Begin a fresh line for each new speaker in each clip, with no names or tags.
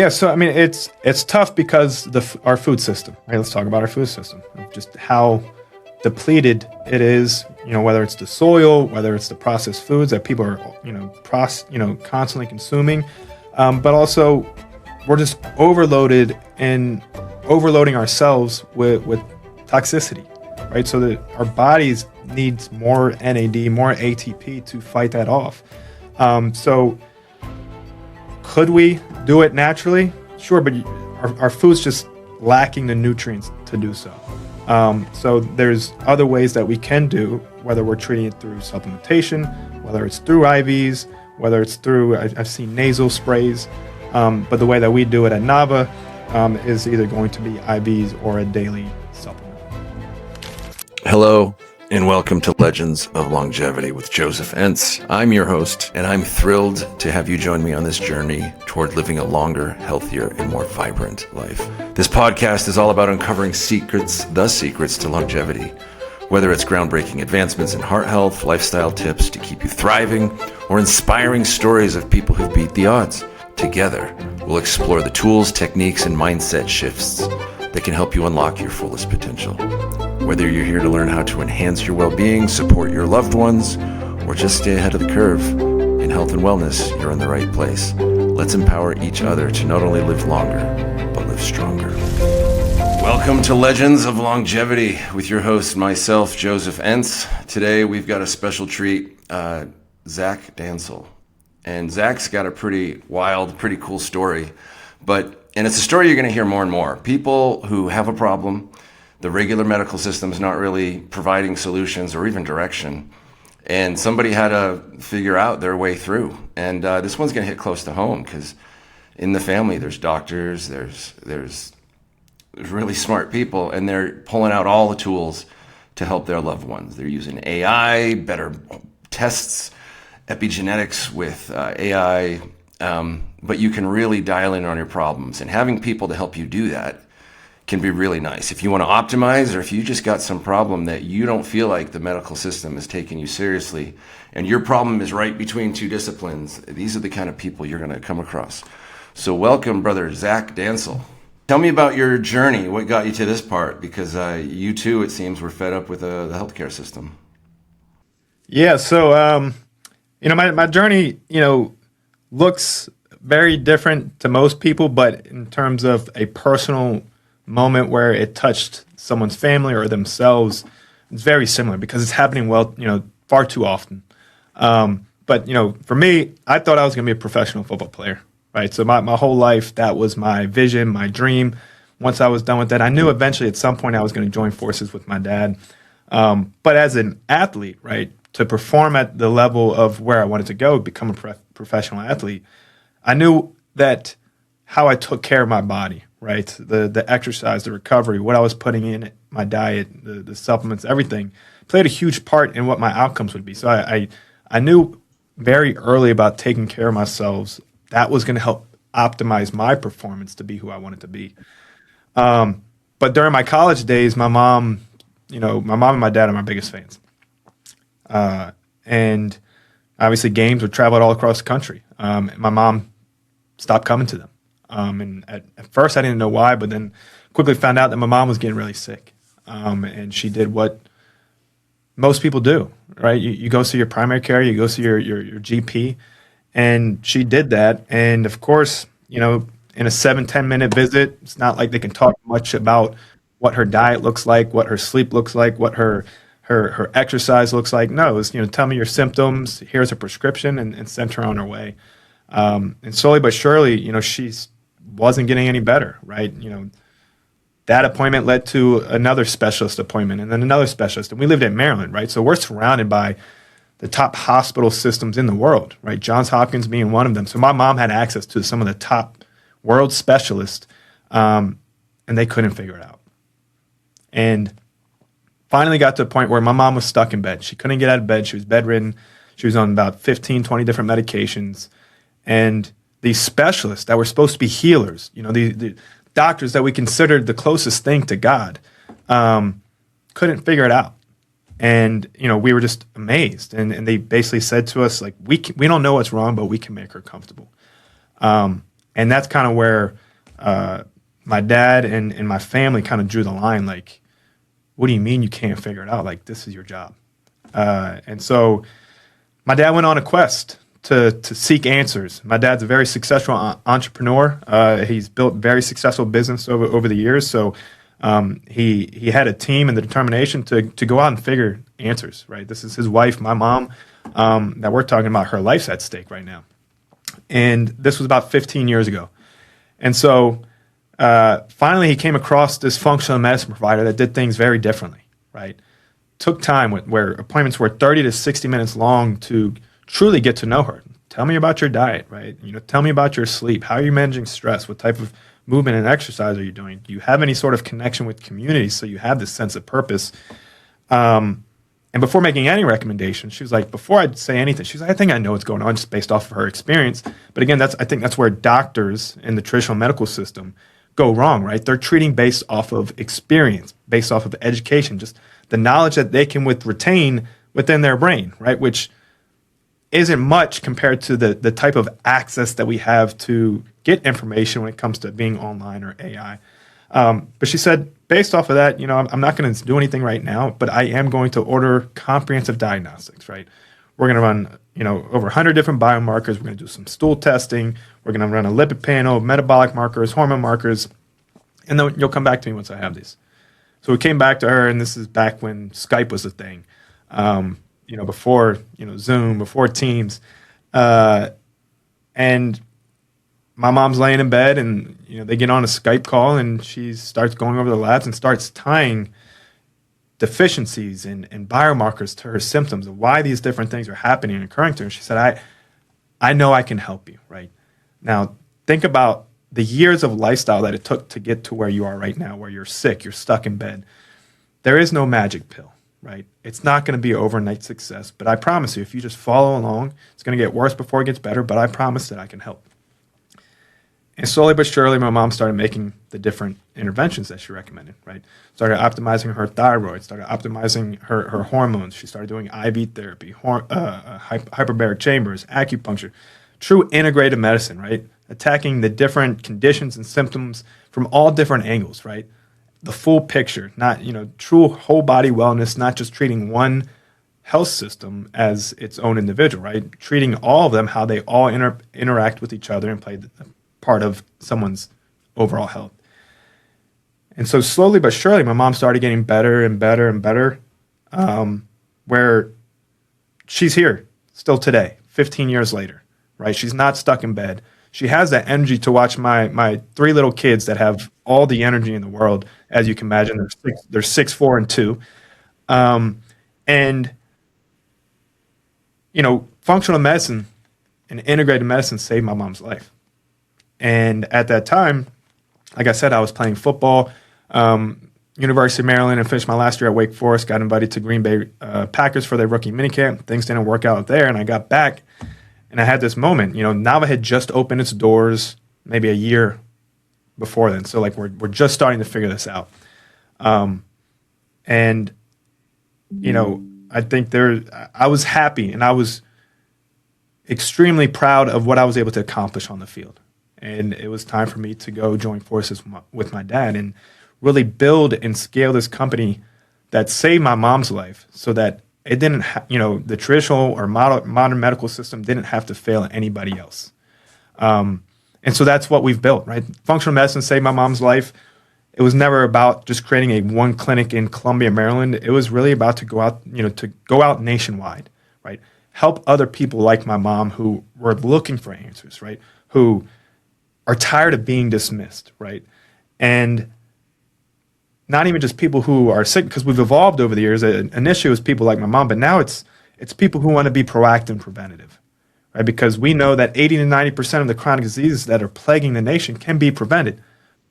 Yeah, so I mean, it's tough because our food system. Right, let's talk about our food system. Just how depleted it is. Whether it's the soil, whether it's the processed foods that people are constantly consuming, but also we're just overloaded and overloading ourselves with toxicity. Right, so that our bodies needs more NAD, more ATP to fight that off. So could we do it naturally? Sure, but our food's just lacking the nutrients to do so. So there's other ways that we can do, whether we're treating it through supplementation, whether it's through IVs, whether it's through, I've seen nasal sprays, but the way that we do it at Nava is either going to be IVs or a daily supplement.
Hello, and welcome to Legends of Longevity with Joseph Entz. I'm your host, and I'm thrilled to have you join me on this journey toward living a longer, healthier, and more vibrant life. This podcast is all about uncovering the secrets to longevity, whether it's groundbreaking advancements in heart health, lifestyle tips to keep you thriving, or inspiring stories of people who've beat the odds. Together, we'll explore the tools, techniques, and mindset shifts that can help you unlock your fullest potential. Whether you're here to learn how to enhance your well-being, support your loved ones, or just stay ahead of the curve in health and wellness, you're in the right place. Let's empower each other to not only live longer, but live stronger. Welcome to Legends of Longevity with your host, myself, Joseph Entz. Today, we've got a special treat, Zach Dancel. And Zach's got a pretty wild, pretty cool story. And it's a story you're going to hear more and more. People who have a problem, the regular medical system is not really providing solutions or even direction. And somebody had to figure out their way through. And this one's going to hit close to home because in the family, there's doctors, there's really smart people, and they're pulling out all the tools to help their loved ones. They're using AI, better tests, epigenetics with AI, but you can really dial in on your problems. And having people to help you do that can be really nice. If you want to optimize, or if you just got some problem that you don't feel like the medical system is taking you seriously, and your problem is right between two disciplines, these are the kind of people you're going to come across. So welcome, brother Zach Dancel. Tell me about your journey. What got you to this part? Because you too, it seems, were fed up with the healthcare system.
Yeah, so my journey, looks very different to most people, but in terms of a personal moment where it touched someone's family or themselves, it's very similar because it's happening far too often. But for me, I thought I was going to be a professional football player, right? So my whole life, that was my vision, my dream. Once I was done with that, I knew eventually at some point I was going to join forces with my dad. But as an athlete, right, to perform at the level of where I wanted to go, become a professional athlete, I knew that how I took care of my body, right, the exercise, the recovery, what I was putting in, my diet, the supplements, everything played a huge part in what my outcomes would be. So I knew very early about taking care of myself. That was going to help optimize my performance to be who I wanted to be. But during my college days, my mom and my dad are my biggest fans. And obviously games would travel all across the country. My mom stopped coming to them. And at first I didn't know why, but then quickly found out that my mom was getting really sick. And she did what most people do, right? You go see your primary care, you go see your GP, and she did that. And of course, in a 7-10 minute visit, it's not like they can talk much about what her diet looks like, what her sleep looks like, what her exercise looks like. No, it's, tell me your symptoms, here's a prescription, and send her on her way. And slowly but surely, she wasn't getting any better, right? That appointment led to another specialist appointment and then another specialist. And we lived in Maryland, right? So we're surrounded by the top hospital systems in the world, right? Johns Hopkins being one of them. So my mom had access to some of the top world specialists, and they couldn't figure it out. And finally got to a point where my mom was stuck in bed. She couldn't get out of bed. She was bedridden. She was on about 15, 20 different medications. And these specialists that were supposed to be healers, the doctors that we considered the closest thing to God, couldn't figure it out. And, we were just amazed. And they basically said to us, like, we don't know what's wrong, but we can make her comfortable. And that's kind of where my dad and my family kind of drew the line. Like, what do you mean you can't figure it out? Like, this is your job. And so my dad went on a quest to seek answers. My dad's a very successful entrepreneur. He's built very successful business over the years. So he had a team and the determination to go out and figure answers, right? This is his wife, my mom, that we're talking about. Her life's at stake right now. And this was about 15 years ago. And so finally he came across this functional medicine provider that did things very differently, right? Took time where appointments were 30 to 60 minutes long to truly get to know her. Tell me about your diet, right? Tell me about your sleep. How are you managing stress? What type of movement and exercise are you doing? Do you have any sort of connection with community so you have this sense of purpose? And before making any recommendations, she was like, before I'd say anything, she's like, I think I know what's going on just based off of her experience. But again, I think that's where doctors in the traditional medical system go wrong, right? They're treating based off of experience, based off of education, just the knowledge that they can retain within their brain, right? Which isn't much compared to the type of access that we have to get information when it comes to being online or AI. But she said, based off of that, I'm not going to do anything right now, but I am going to order comprehensive diagnostics, right? We're going to run, over 100 different biomarkers. We're going to do some stool testing. We're going to run a lipid panel, metabolic markers, hormone markers, and then you'll come back to me once I have these. So we came back to her, and this is back when Skype was a thing. Before, Zoom, before Teams. And my mom's laying in bed and, they get on a Skype call and she starts going over the labs and starts tying deficiencies and biomarkers to her symptoms of why these different things are happening and occurring to her. And she said, I know I can help you, right? Now, think about the years of lifestyle that it took to get to where you are right now, where you're sick, you're stuck in bed. There is no magic pill. Right? It's not going to be overnight success, but I promise you, if you just follow along, it's going to get worse before it gets better, but I promise that I can help. And slowly but surely, my mom started making the different interventions that she recommended, right? Started optimizing her thyroid, started optimizing her hormones. She started doing IV therapy, hyperbaric chambers, acupuncture, true integrative medicine, right? Attacking the different conditions and symptoms from all different angles, right? The full picture, not, true whole body wellness, not just treating one health system as its own individual, right? Treating all of them, how they all interact with each other and play the part of someone's overall health. And so slowly but surely, my mom started getting better and better and better, where she's here still today, 15 years later, right? She's not stuck in bed. She has that energy to watch my three little kids that have all the energy in the world. As you can imagine, they're 6, 4, and 2. And, functional medicine and integrated medicine saved my mom's life. And at that time, like I said, I was playing football, University of Maryland, and finished my last year at Wake Forest, got invited to Green Bay Packers for their rookie minicamp. Things didn't work out there, and I got back. And I had this moment, Nava had just opened its doors maybe a year before then. So we're just starting to figure this out. And I think I was happy and I was extremely proud of what I was able to accomplish on the field. And it was time for me to go join forces with my dad and really build and scale this company that saved my mom's life so that it didn't, the traditional or modern medical system didn't have to fail anybody else. And so that's what we've built, right? Functional medicine saved my mom's life. It was never about just creating one clinic in Columbia, Maryland. It was really about to go out nationwide, right? Help other people like my mom who were looking for answers, right? Who are tired of being dismissed, right? And not even just people who are sick, because we've evolved over the years. Initially, it was people like my mom, but now it's people who want to be proactive and preventative, right? Because we know that 80 to 90% of the chronic diseases that are plaguing the nation can be prevented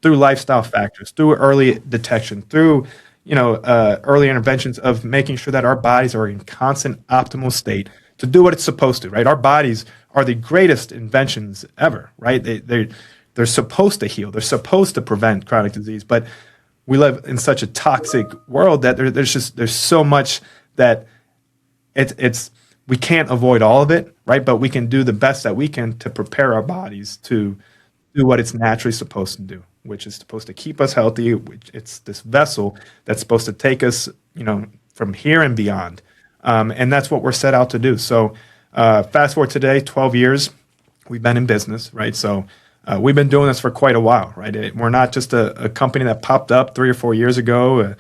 through lifestyle factors, through early detection, through early interventions of making sure that our bodies are in constant optimal state to do what it's supposed to, right? Our bodies are the greatest inventions ever, right? They're supposed to heal. They're supposed to prevent chronic disease, but we live in such a toxic world that there's so much that we can't avoid all of it, right? But we can do the best that we can to prepare our bodies to do what it's naturally supposed to do, which is supposed to keep us healthy. Which it's this vessel that's supposed to take us, from here and beyond. And that's what we're set out to do. So fast forward today, 12 years, we've been in business, right? So we've been doing this for quite a while, right? We're not just a company that popped up 3 or 4 years ago,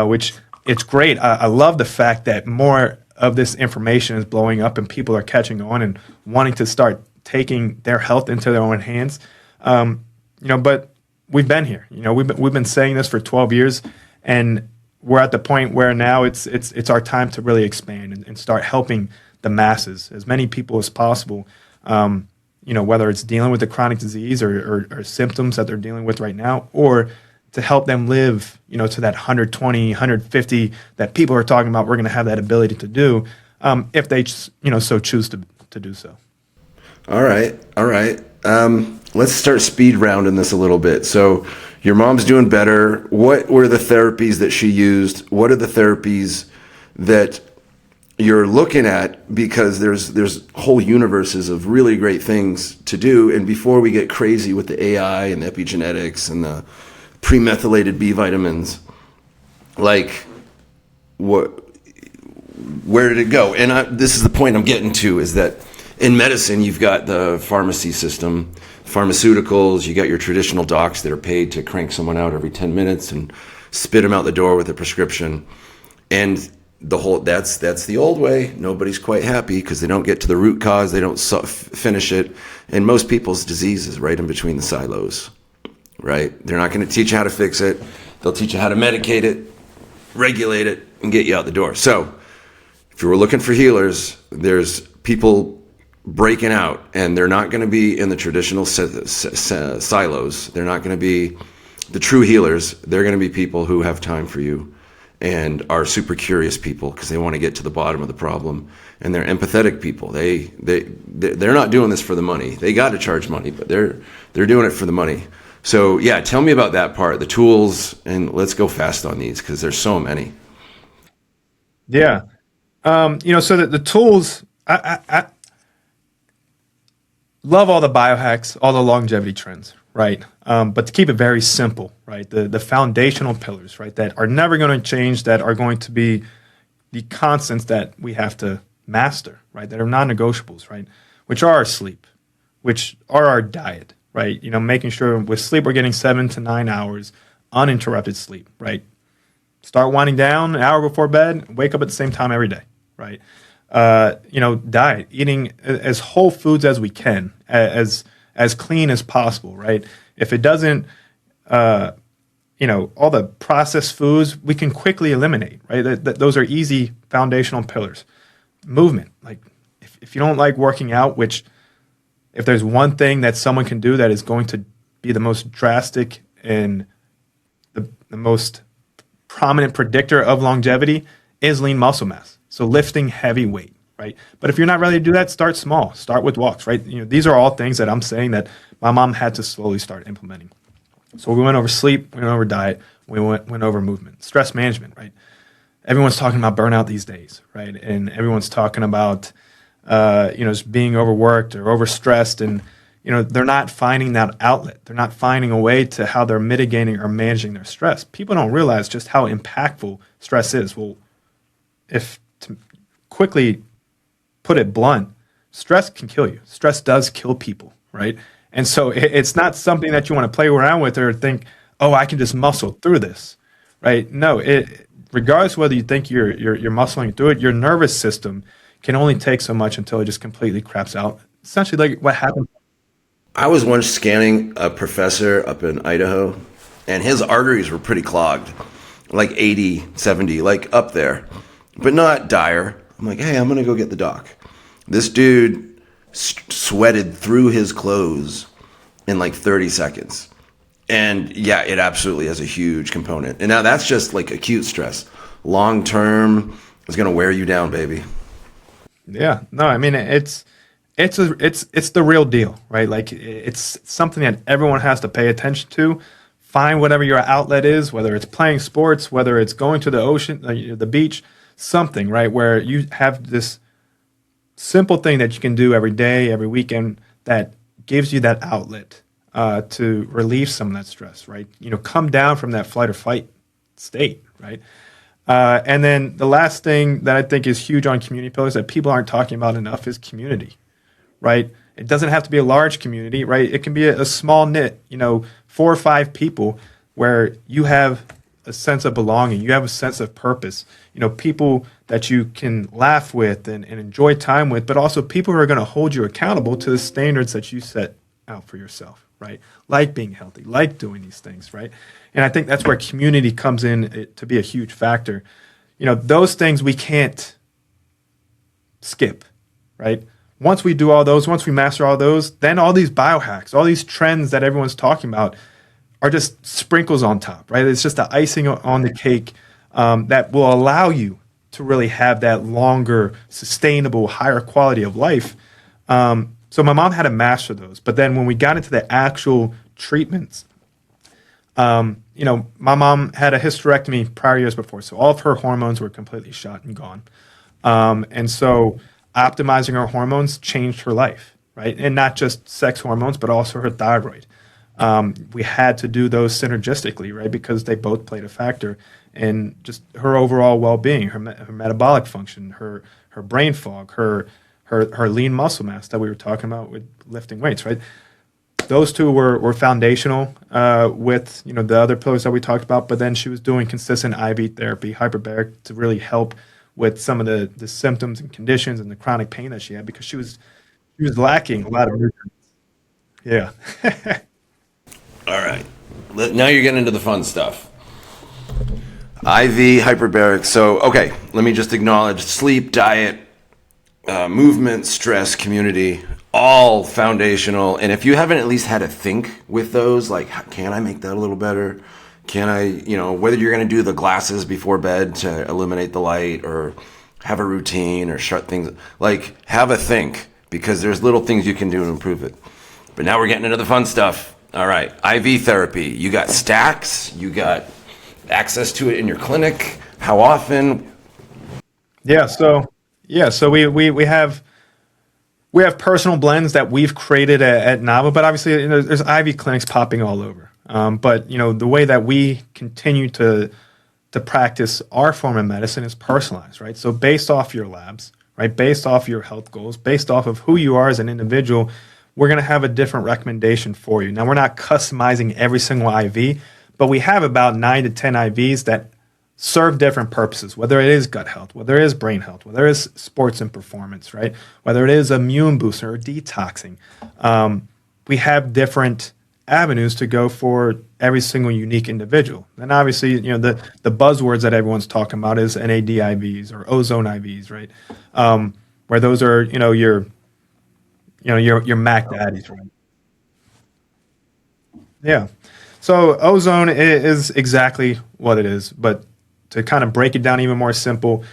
which it's great. I love the fact that more of this information is blowing up and people are catching on and wanting to start taking their health into their own hands. But we've been here. We've been saying this for 12 years, and we're at the point where now it's our time to really expand and start helping the masses, as many people as possible. Whether it's dealing with the chronic disease or symptoms that they're dealing with right now, or to help them live, to that 120, 150 that people are talking about. We're going to have that ability to do if they, so choose to do so.
All right. Let's start speed rounding this a little bit. So your mom's doing better. What were the therapies that she used? What are the therapies that you're looking at? Because there's whole universes of really great things to do. And before we get crazy with the AI and the epigenetics and the pre-methylated B vitamins, like where did it go? And this is the point I'm getting to, is that in medicine, you've got the pharmacy system, pharmaceuticals, you got your traditional docs that are paid to crank someone out every 10 minutes and spit them out the door with a prescription. And that's the old way. Nobody's quite happy because they don't get to the root cause, they don't finish it. And most people's disease is right in between the silos, right? They're not going to teach you how to fix it. They'll teach you how to medicate it, regulate it, and get you out the door. So if you were looking for healers, there's people breaking out, and they're not going to be in the traditional silos. They're not going to be the true healers. They're going to be people who have time for you and are super curious people because they want to get to the bottom of the problem, and they're empathetic people. They're not doing this for the money. They got to charge money, but they're doing it for the money. So yeah, tell me about that part, the tools, and let's go fast on these because there's so many.
Yeah. So that the tools, I love all the biohacks, all the longevity trends, right? But to keep it very simple, right? The foundational pillars, right, that are never going to change, that are going to be the constants that we have to master, right? That are non-negotiables, right? Which are our sleep, which are our diet, right? Making sure with sleep we're getting 7 to 9 hours uninterrupted sleep, right? Start winding down an hour before bed, wake up at the same time every day, right? Diet, eating as whole foods as we can, as clean as possible, right? If it doesn't, all the processed foods we can quickly eliminate, right? Those are easy foundational pillars. Movement, like if you don't like working out, which if there's one thing that someone can do that is going to be the most drastic and the most prominent predictor of longevity, is lean muscle mass. So lifting heavy weight, right? But if you're not ready to do that, start small. Start with walks, right? These are all things that I'm saying that my mom had to slowly start implementing. So we went over sleep, we went over diet, we went over movement, stress management, right? Everyone's talking about burnout these days, right? And everyone's talking about, just being overworked or overstressed, and they're not finding that outlet. They're not finding a way to how they're mitigating or managing their stress. People don't realize just how impactful stress is. Well, if to quickly put it blunt, stress can kill you. Stress does kill people, right? And so it's not something that you want to play around with or think, oh, I can just muscle through this, right? No, regardless of whether you think you're muscling through it, your nervous system can only take so much until it just completely craps out. Essentially, like what happened.
I was once scanning a professor up in Idaho, and his arteries were pretty clogged, like 80, 70, like up there, but not dire. I'm like, hey, I'm going to go get the doc. This dude sweated through his clothes in like 30 seconds. And yeah, it absolutely has a huge component. And now that's just like acute stress. Long term is going to wear you down, baby.
Yeah, no, I mean, it's the real deal, right? Like it's something that everyone has to pay attention to. Find whatever your outlet is, whether it's playing sports, whether it's going to the ocean, the beach, something, right? Where you have this simple thing that you can do every day, every weekend that gives you that outlet. to relieve some of that stress, right? Come down from that flight or fight state, right? And then the last thing that I think is huge on community pillars that people aren't talking about enough is community, right? It doesn't have to be a large community, right? It can be a small knit, 4 or 5 people where you have a sense of belonging, you have a sense of purpose, people that you can laugh with and enjoy time with, but also people who are going to hold you accountable to the standards that you set out for yourself, right? Like being healthy, like doing these things, right? And I think that's where community comes in to be a huge factor. Those things we can't skip, right? Once we do all those, once we master all those, then all these biohacks, all these trends that everyone's talking about are just sprinkles on top, right? It's just the icing on the cake that will allow you to really have that longer, sustainable, higher quality of life. So my mom had to master those. But then when we got into the actual treatments, my mom had a hysterectomy prior years before. So all of her hormones were completely shot and gone. And so optimizing her hormones changed her life, right? And not just sex hormones, but also her thyroid. We had to do those synergistically, right? Because they both played a factor in just her overall well-being, her metabolic function, her brain fog, her lean muscle mass that we were talking about with lifting weights, right? Those two were foundational with the other pillars that we talked about. But then she was doing consistent IV therapy, hyperbaric, to really help with some of the symptoms and conditions and the chronic pain that she had because she was lacking a lot of nutrients. Yeah.
All right. Now you're getting into the fun stuff. IV, hyperbaric. So, okay, let me just acknowledge sleep, diet, movement, stress, community, all foundational. And if you haven't at least had to think with those, like, can I make that a little better? Can I, whether you're going to do the glasses before bed to eliminate the light or have a routine or shut things, like, have a think because there's little things you can do to improve it. But now we're getting into the fun stuff. All right, IV therapy. You got stacks. You got access to it in your clinic. How often?
So we have personal blends that we've created at Nava, but obviously there's IV clinics popping all over. But the way that we continue to practice our form of medicine is personalized, right? So based off your labs, right? Based off your health goals, based off of who you are as an individual, we're going to have a different recommendation for you. Now, we're not customizing every single IV, but we have about 9 to 10 IVs that serve different purposes, whether it is gut health, whether it is brain health, whether it is sports and performance, right? Whether it is immune booster or detoxing. We have different avenues to go for every single unique individual. And obviously, the buzzwords that everyone's talking about is NAD IVs or ozone IVs, right? Where those are, your Mac daddies, right? Yeah. So ozone is exactly what it is, but to kind of break it down even more simple,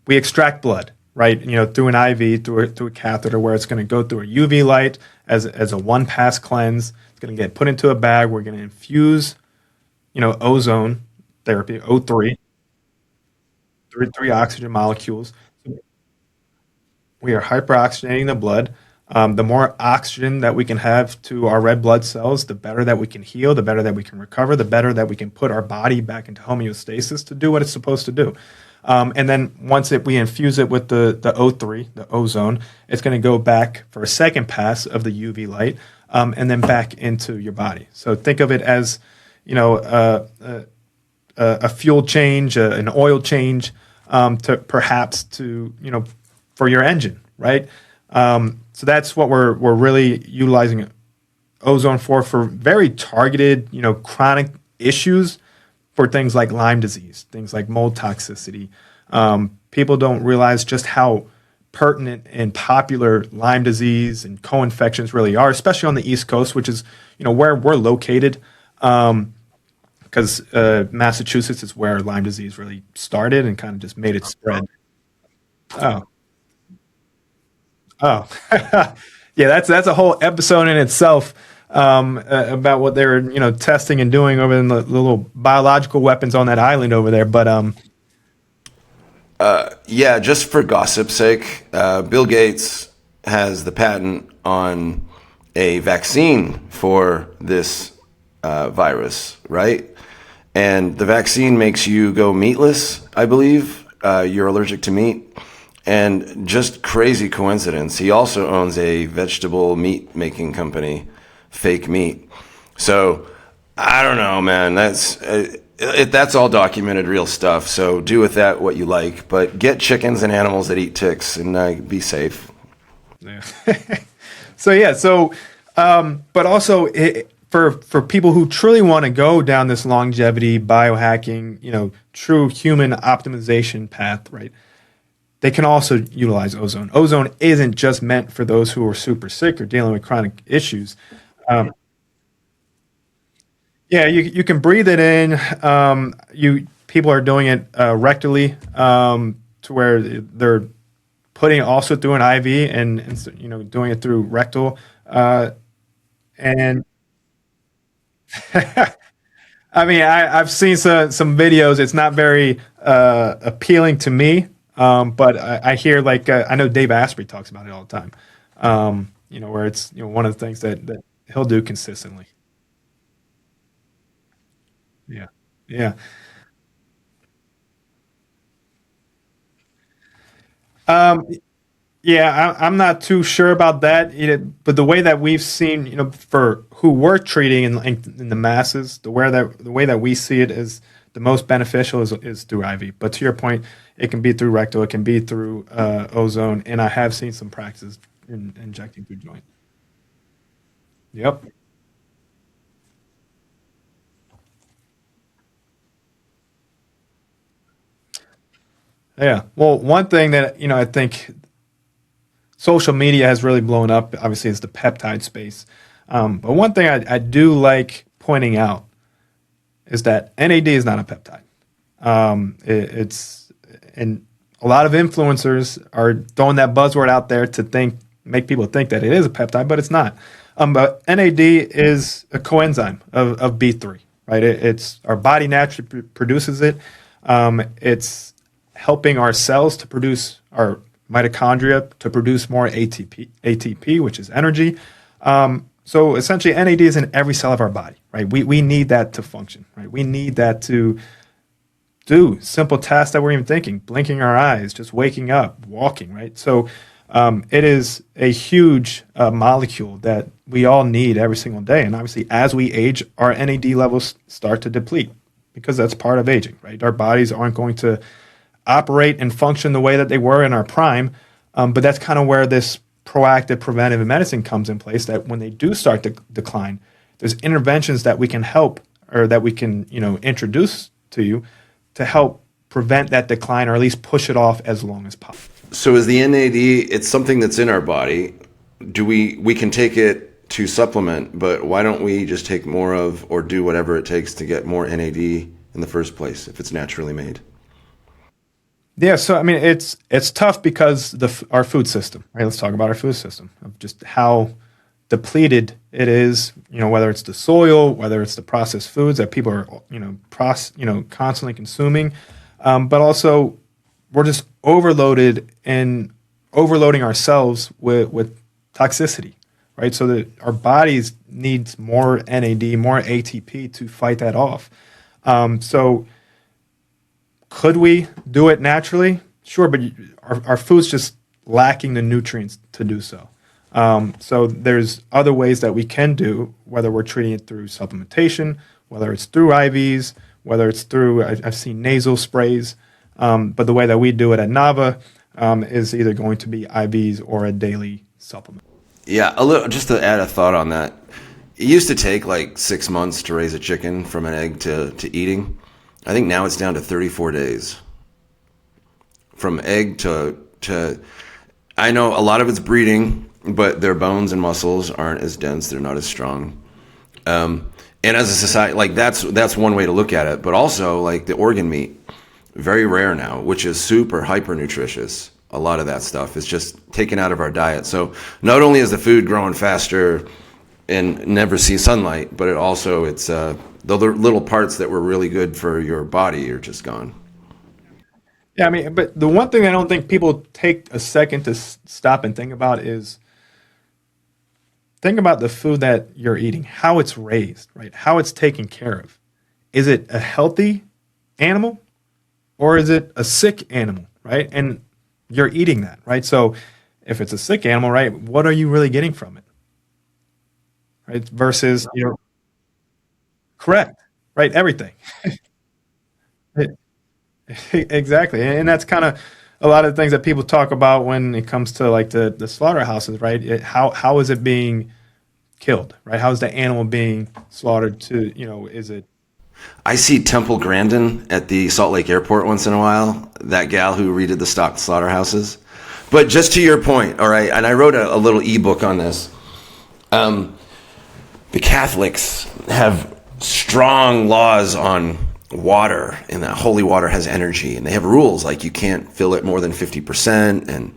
we extract blood, right? Through an IV, through a catheter, where it's going to go through a UV light as a one-pass cleanse. It's going to get put into a bag. We're going to infuse, ozone therapy, O3, three oxygen molecules. We are hyperoxygenating the blood. The more oxygen that we can have to our red blood cells, the better that we can heal, the better that we can recover, the better that we can put our body back into homeostasis to do what it's supposed to do. And then once we infuse it with the O3, the ozone, it's going to go back for a second pass of the UV light, and then back into your body. So think of it as, a fuel change, an oil change, for your engine, right? So that's what we're really utilizing ozone for very targeted, chronic issues for things like Lyme disease, things like mold toxicity. People don't realize just how pertinent and popular Lyme disease and co-infections really are, especially on the East Coast, which is, where we're located. Because Massachusetts is where Lyme disease really started and kind of just made it spread. Oh, yeah, that's a whole episode in itself about what they're testing and doing over in the little biological weapons on that island over there. But
yeah, just for gossip's sake, Bill Gates has the patent on a vaccine for this virus, right? And the vaccine makes you go meatless, I believe. You're allergic to meat. And just crazy coincidence, he also owns a vegetable meat making company, Fake Meat. So I don't know, man. That's all documented, real stuff. So do with that what you like, but get chickens and animals that eat ticks and be safe.
Yeah. But also for people who truly want to go down this longevity biohacking, true human optimization path, right? They can also utilize ozone. Ozone isn't just meant for those who are super sick or dealing with chronic issues. Yeah, you can breathe it in. You People are doing it rectally, to where they're putting it also through an IV and doing it through rectal. And I mean, I've seen some videos. It's not very appealing to me, but I hear I know Dave Asprey talks about it all the time. Where it's one of the things that he'll do consistently. Yeah, yeah. Um, Yeah, I'm not too sure about that. But the way that we've seen, for who we're treating in the masses, the way that we see it is the most beneficial is through IV. But to your point, it can be through rectal, it can be through ozone, and I have seen some practices in injecting through joint. Yep. Yeah. Well, one thing that I think social media has really blown up, obviously, is the peptide space. But one thing I do like pointing out is that NAD is not a peptide. It's and a lot of influencers are throwing that buzzword out there to make people think that it is a peptide, but it's not. But NAD is a coenzyme of B3, right? It's our body naturally produces it. It's helping our cells to produce our mitochondria to produce more ATP, which is energy. So essentially, NAD is in every cell of our body, right? We need that to function, right? We need that to do simple tasks that we're even thinking, blinking our eyes, just waking up, walking, right? So it is a huge molecule that we all need every single day. And obviously, as we age, our NAD levels start to deplete because that's part of aging, right? Our bodies aren't going to operate and function the way that they were in our prime. But that's kind of where this proactive preventive medicine comes in place, that when they do start to decline, there's interventions that we can help or that we can, introduce to you to help prevent that decline or at least push it off as long as possible.
So is the NAD, it's something that's in our body. We can take it to supplement, but why don't we just take more of or do whatever it takes to get more NAD in the first place if it's naturally made?
Yeah, so I mean, it's tough because our food system, right? Let's talk about our food system of just how depleted it is. Whether it's the soil, whether it's the processed foods that people are, constantly consuming, but also we're just overloaded and overloading ourselves with toxicity, right? So that our bodies needs more NAD, more ATP to fight that off. So could we do it naturally? Sure, but our food's just lacking the nutrients to do so. So there's other ways that we can do, whether we're treating it through supplementation, whether it's through IVs, whether it's through, I've seen nasal sprays, but the way that we do it at Nava is either going to be IVs or a daily supplement.
Yeah, just to add a thought on that. It used to take like 6 months to raise a chicken from an egg to eating. I think now it's down to 34 days. From egg to I know a lot of it's breeding, but their bones and muscles aren't as dense, they're not as strong. And as a society, like that's one way to look at it, but also like the organ meat, very rare now, which is super hyper nutritious. A lot of that stuff is just taken out of our diet. So not only is the food growing faster and never see sunlight, but it's the little parts that were really good for your body are just gone.
Yeah, I mean, but the one thing I don't think people take a second to stop and think about is think about the food that you're eating, how it's raised, right? How it's taken care of. Is it a healthy animal or is it a sick animal, right? And you're eating that, right? So if it's a sick animal, right, what are you really getting from it, right? Versus, correct, right? Everything. Exactly. And that's kind of a lot of the things that people talk about when it comes to like the slaughterhouses, right? How is it being killed, right? How is the animal being slaughtered to, is it
I see Temple Grandin at the Salt Lake Airport once in a while, that gal who redid the stock slaughterhouses. But just to your point, all right, and I wrote a little ebook on this. The Catholics have strong laws on water, and that holy water has energy, and they have rules like you can't fill it more than 50%. And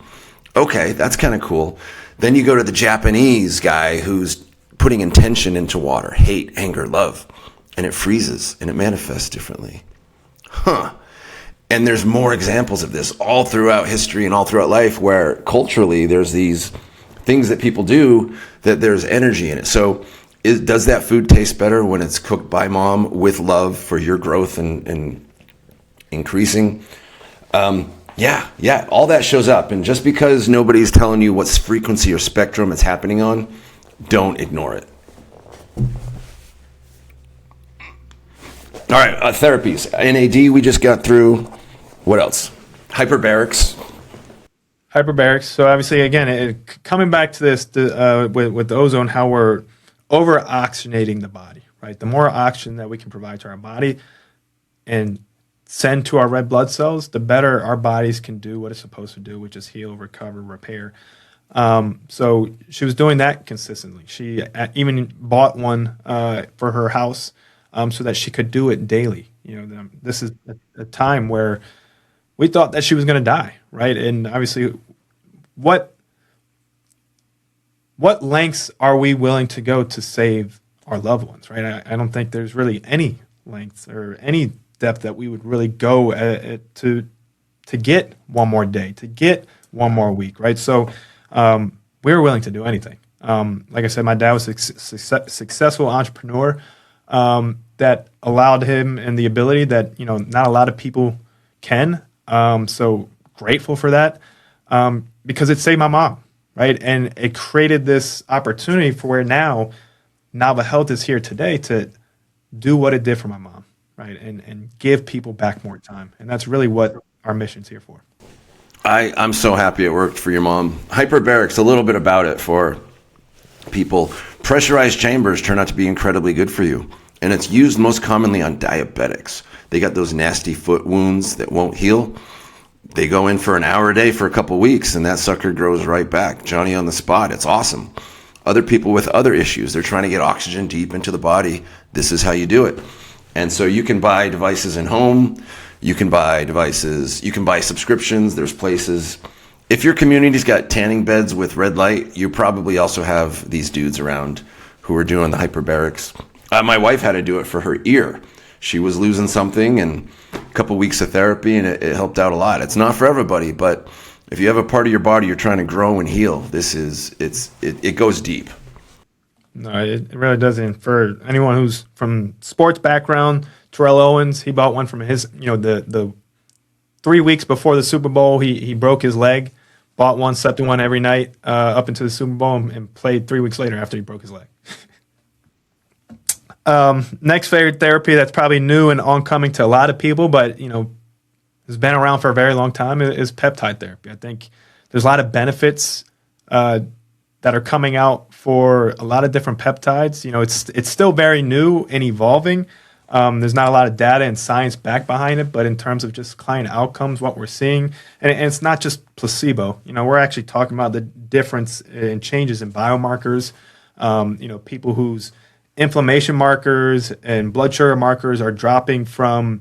okay, that's kind of cool. Then you go to the Japanese guy who's putting intention into water, hate, anger, love, and it freezes and it manifests differently. And there's more examples of this all throughout history and all throughout life where culturally there's these things that people do that there's energy in it. So does that food taste better when it's cooked by mom with love for your growth and increasing? Yeah, all that shows up. And just because nobody's telling you what frequency or spectrum it's happening on, don't ignore it. All right, therapies. NAD we just got through. What else? Hyperbarics.
hyperbarics? So obviously, again, coming back to this with the ozone, how we're over oxygenating the body, right? The more oxygen that we can provide to our body and send to our red blood cells, the better our bodies can do what it's supposed to do, which is heal, recover, repair. So she was doing that consistently. She even bought one for her house so that she could do it daily. This is a time where we thought that she was going to die, right? And obviously, what lengths are we willing to go to save our loved ones, right? I don't think there's really any lengths or any depth that we would really go to get one more day, to get one more week, right? So we were willing to do anything. Like I said, my dad was a successful entrepreneur that allowed him and the ability that not a lot of people can. So grateful for that because it saved my mom, right? And it created this opportunity for where now Nava Health is here today to do what it did for my mom, right? And give people back more time. And that's really what our mission's here for.
I'm so happy it worked for your mom. Hyperbarics, a little bit about it for people. Pressurized chambers turn out to be incredibly good for you. And it's used most commonly on diabetics. They got those nasty foot wounds that won't heal. They go in for an hour a day for a couple weeks, and that sucker grows right back. Johnny on the spot. It's awesome. Other people with other issues, they're trying to get oxygen deep into the body. This is how you do it. And so you can buy devices in home. You can buy devices. You can buy subscriptions. There's places. If your community's got tanning beds with red light, you probably also have these dudes around who are doing the hyperbarics. My wife had to do it for her ear. She was losing something, and a couple weeks of therapy, and it helped out a lot. It's not for everybody, but if you have a part of your body you're trying to grow and heal, it goes deep.
No, it really doesn't. For anyone who's from sports background, Terrell Owens, he bought one from his, the 3 weeks before the Super Bowl, he broke his leg, bought one, slept in one every night up into the Super Bowl, and played 3 weeks later after he broke his leg. Next favorite therapy that's probably new and oncoming to a lot of people, but has been around for a very long time is peptide therapy. I think there's a lot of benefits that are coming out for a lot of different peptides. It's still very new and evolving. There's not a lot of data and science back behind it, but in terms of just client outcomes, what we're seeing, and it's not just placebo. We're actually talking about the difference in changes in biomarkers. People whose inflammation markers and blood sugar markers are dropping from,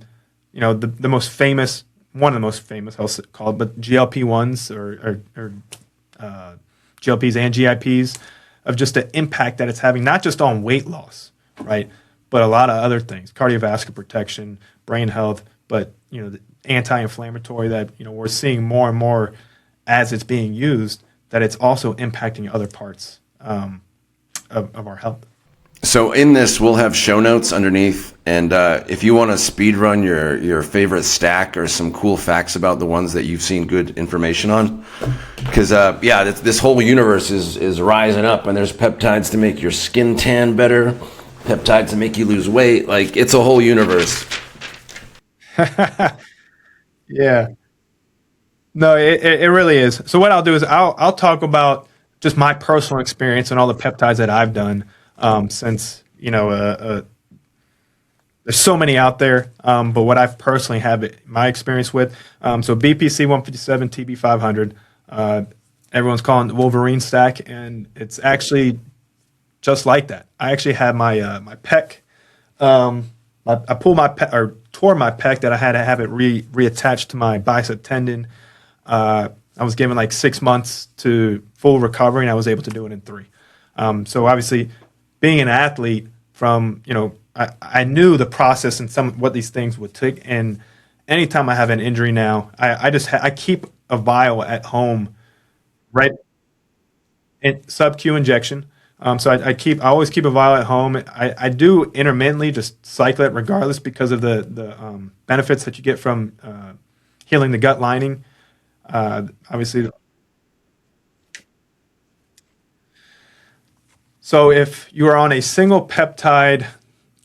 the most famous, one of the most famous, I'll call it, but GLP-1s or GLPs and GIPs, of just the impact that it's having, not just on weight loss, right, but a lot of other things, cardiovascular protection, brain health, but, the anti-inflammatory that, we're seeing more and more as it's being used, that it's also impacting other parts of our health.
So in this, we'll have show notes underneath, and if you want to speed run your favorite stack or some cool facts about the ones that you've seen good information on, because this whole universe is rising up, and there's peptides to make your skin tan better, peptides to make you lose weight. Like, it's a whole universe.
Yeah. No, it really is. So what I'll do is I'll talk about just my personal experience and all the peptides that I've done since there's so many out there, but what I've personally my experience with. So BPC 157, TB 500. Everyone's calling it the Wolverine stack, and it's actually just like that. I actually had my pec. I pulled my pec or tore my pec that I had to have it reattached to my bicep tendon. I was given like 6 months to full recovery, and I was able to do it in 3. So obviously, being an athlete, I knew the process and what these things would take. And anytime I have an injury now, I keep a vial at home, right? Sub-Q injection. So I always keep a vial at home. I do intermittently just cycle it regardless because of the benefits that you get from healing the gut lining. Obviously, so if you are on a single peptide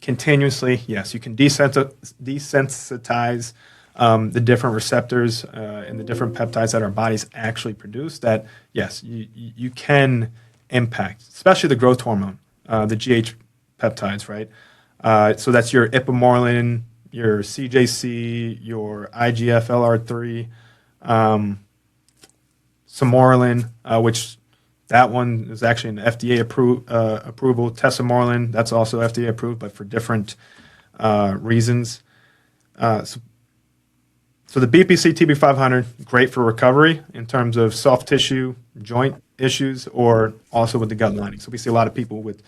continuously, yes, you can desensitize the different receptors and the different peptides that our bodies actually produce. That, yes, you can impact, especially the growth hormone, the GH peptides, right? So that's your ipamorelin, your CJC, your IGF-LR3, Samorelin, which that one is actually an FDA approval. Tesamorelin, that's also FDA approved, but for different reasons. So the BPC TB500, great for recovery in terms of soft tissue, joint issues, or also with the gut lining. So we see a lot of people with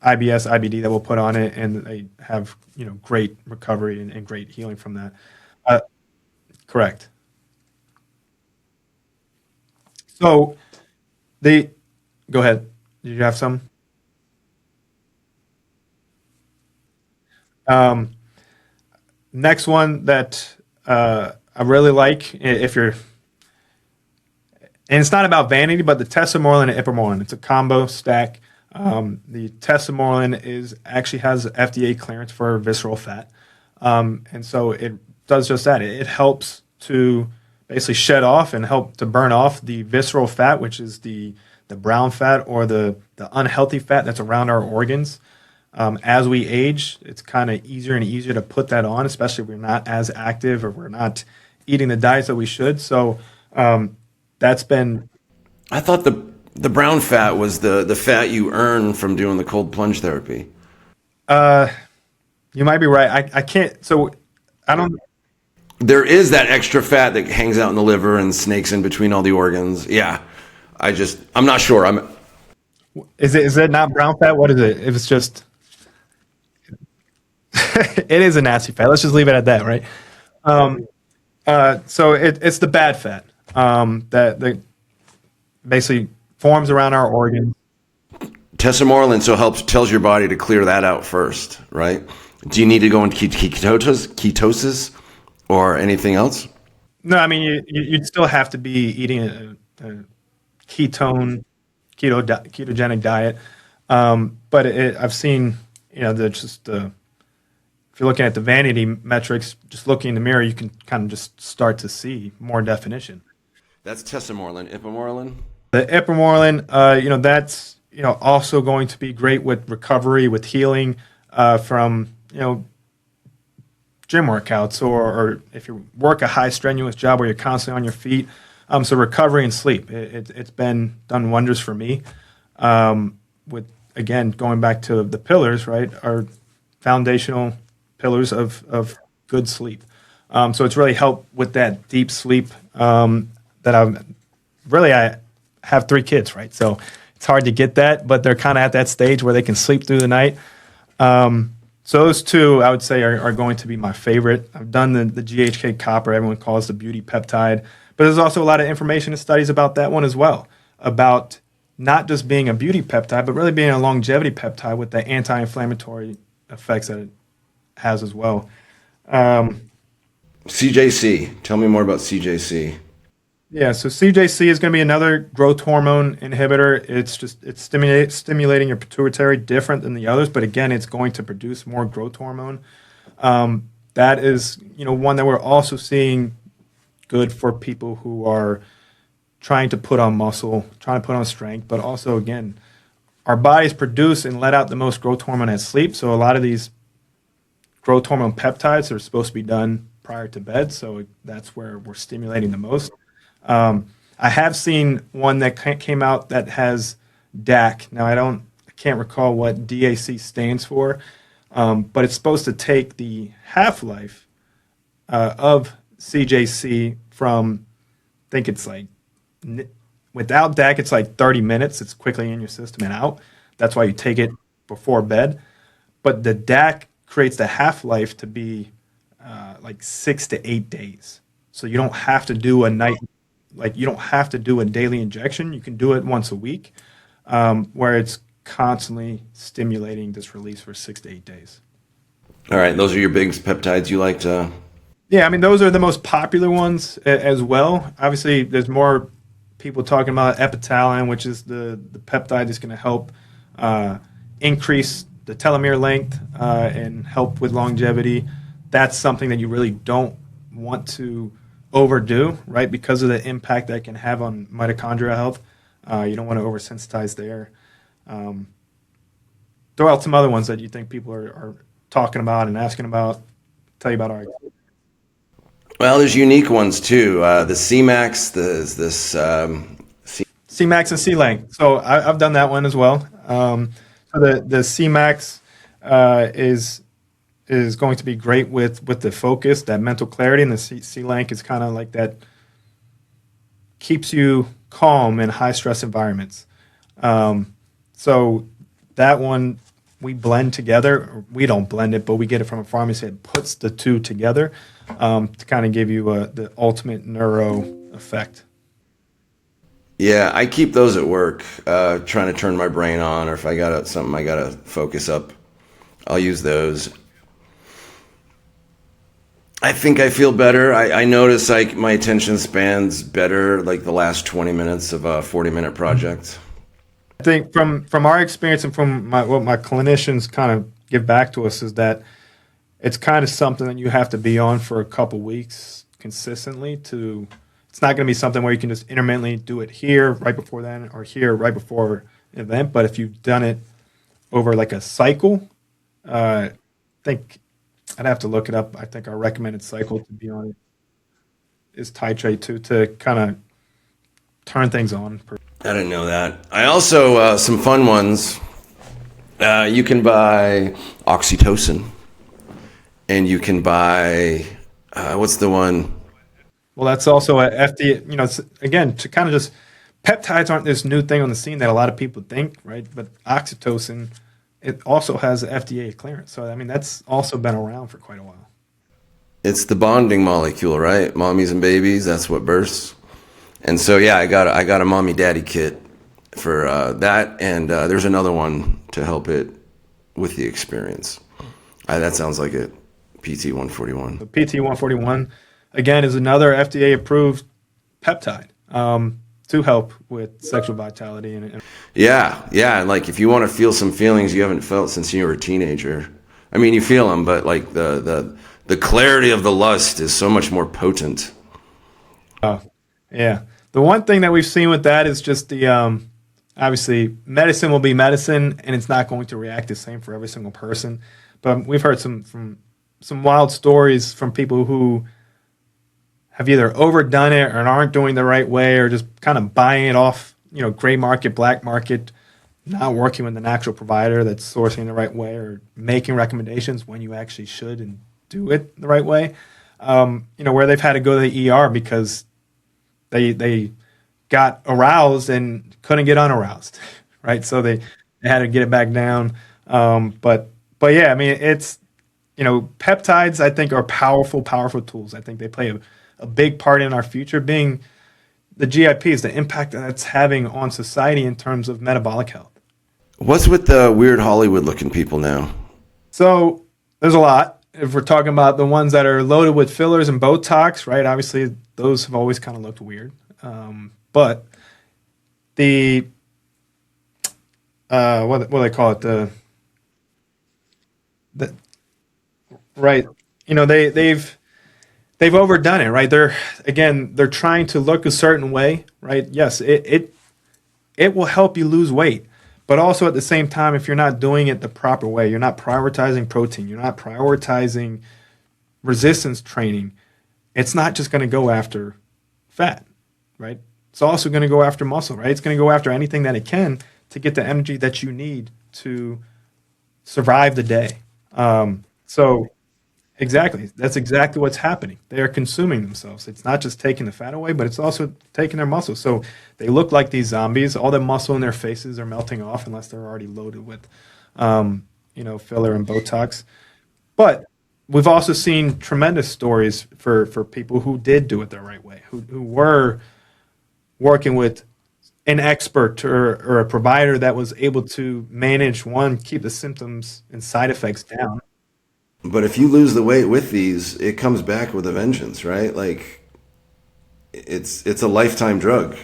IBS, IBD that will put on it, and they have great recovery and great healing from that. Correct. So go ahead. Did you have some? Um, Next one that I really like, if you're, and it's not about vanity, but the tesamorelin and ipamorelin. It's a combo stack. The tesamorelin actually has FDA clearance for visceral fat, and so it does just that. It helps to basically shed off and help to burn off the visceral fat, which is the brown fat or the unhealthy fat that's around our organs. As we age, it's kind of easier and easier to put that on, especially if we're not as active or we're not eating the diets that we should. So that's been.
I thought the brown fat was the fat you earn from doing the cold plunge therapy.
You might be right. I can't. So I don't.
There is that extra fat that hangs out in the liver and snakes in between all the organs. Yeah, I'm not sure.
Is it not brown fat? What is it? If it's just. It is a nasty fat. Let's just leave it at that, right? So it's the bad fat that basically forms around our organs.
Tesamorelin tells your body to clear that out first, right? Do you need to go into ketosis or anything else?
No, I mean you'd still have to be eating a ketogenic diet, but I've seen if you're looking at the vanity metrics, just looking in the mirror, you can kind of just start to see more definition.
That's tesamorelin. Ipamorelin?
The ipamorelin, that's also going to be great with recovery, with healing from gym workouts, or if you work a high strenuous job where you're constantly on your feet. So recovery and sleep, it's been done wonders for me. With again going back to the pillars, right, our foundational pillars of good sleep. So it's really helped with that deep sleep that I have 3 kids, right? So it's hard to get that, but they're kind of at that stage where they can sleep through the night. So those 2, I would say, are going to be my favorite. I've done the GHK copper, everyone calls the beauty peptide, but there's also a lot of information and studies about that one as well, about not just being a beauty peptide, but really being a longevity peptide with the anti-inflammatory effects that it has as well.
CJC. Tell me more about CJC.
Yeah, so CJC is going to be another growth hormone inhibitor. It's stimulating your pituitary, different than the others, but again, it's going to produce more growth hormone. That is, one that we're also seeing good for people who are trying to put on muscle, trying to put on strength, but also, again, our bodies produce and let out the most growth hormone at sleep. So a lot of these growth hormone peptides are supposed to be done prior to bed. So that's where we're stimulating the most. I have seen one that came out that has DAC. Now I can't recall what DAC stands for, but it's supposed to take the half-life of CJC from, I think it's like, without DAC, it's like 30 minutes. It's quickly in your system and out. That's why you take it before bed. But the DAC creates the half-life to be like 6 to 8 days. So you don't have to do a night, like you don't have to do a daily injection. You can do it once a week, where it's constantly stimulating this release for 6 to 8 days.
All right, those are your big peptides you like to.
Yeah, I mean, those are the most popular ones as well. Obviously, there's more people talking about epitalin, which is the peptide that's going to help increase the telomere length and help with longevity. That's something that you really don't want to overdo, right? Because of the impact that can have on mitochondrial health. You don't want to oversensitize there. Throw out some other ones that you think people are talking about and asking about. Tell you about our.
Well, there's unique ones too. The CMAX,
CMAX and C-Lang. So I've done that one as well. So the CMAX is going to be great with the focus, that mental clarity, and the C-Lang is kind of like that, keeps you calm in high stress environments. So that one we blend together. We don't blend it, but we get it from a pharmacy that puts the two together to kind of give you the ultimate neuro effect.
Yeah, I keep those at work, trying to turn my brain on, or if I got something I got to focus up, I'll use those. I think I feel better. I notice like my attention span's better, like the last 20 minutes of a 40-minute project.
I think from our experience and from what my clinicians kind of give back to us is that it's kind of something that you have to be on for a couple weeks consistently to. It's not going to be something where you can just intermittently do it here right before then or here right before an event. But if you've done it over like a cycle, I think I'd have to look it up. I think our recommended cycle to be on it is titrate to kind of turn things on.
I didn't know that. I also, some fun ones. You can buy oxytocin, and you can buy, what's the one?
Well, that's also a FDA, it's, again, to kind of just, peptides aren't this new thing on the scene that a lot of people think, right? But oxytocin, it also has FDA clearance. So, I mean, that's also been around for quite a while.
It's the bonding molecule, right? Mommies and babies, that's what bursts. And so, yeah, I got a mommy daddy kit for that, and there's another one to help it with the experience. That sounds like it. PT-141.
The PT-141, again, is another FDA-approved peptide to help with sexual vitality.
Yeah. Like if you want to feel some feelings you haven't felt since you were a teenager, I mean, you feel them, but like the clarity of the lust is so much more potent.
Yeah. The one thing that we've seen with that is just the obviously medicine will be medicine, and it's not going to react the same for every single person. But we've heard some wild stories from people who have either overdone it or aren't doing the right way, or just kind of buying it off, gray market, black market, not working with an actual provider that's sourcing the right way or making recommendations when you actually should and do it the right way. Where they've had to go to the ER because they got aroused and couldn't get unaroused, right? So they had to get it back down. But yeah, I mean, it's, peptides, I think, are powerful tools. I think they play a big part in our future being, the GIPs, the impact that it's having on society in terms of metabolic health.
What's with the weird Hollywood-looking people now?
So there's a lot. If we're talking about the ones that are loaded with fillers and Botox, right? Obviously, those have always kind of looked weird. But the what do they call it? The right. They've overdone it, right? They're trying to look a certain way, right? Yes, it will help you lose weight, but also at the same time, if you're not doing it the proper way, you're not prioritizing protein, you're not prioritizing resistance training, it's not just going to go after fat, right? It's also going to go after muscle, right? It's going to go after anything that it can to get the energy that you need to survive the day. So exactly, that's exactly what's happening. They are consuming themselves. It's not just taking the fat away, but it's also taking their muscle. So they look like these zombies. All the muscle in their faces are melting off unless they're already loaded with, filler and Botox. But we've also seen tremendous stories for people who did do it the right way, who were working with an expert or a provider that was able to manage, keep the symptoms and side effects down.
But if you lose the weight with these, it comes back with a vengeance, right? Like it's a lifetime drug.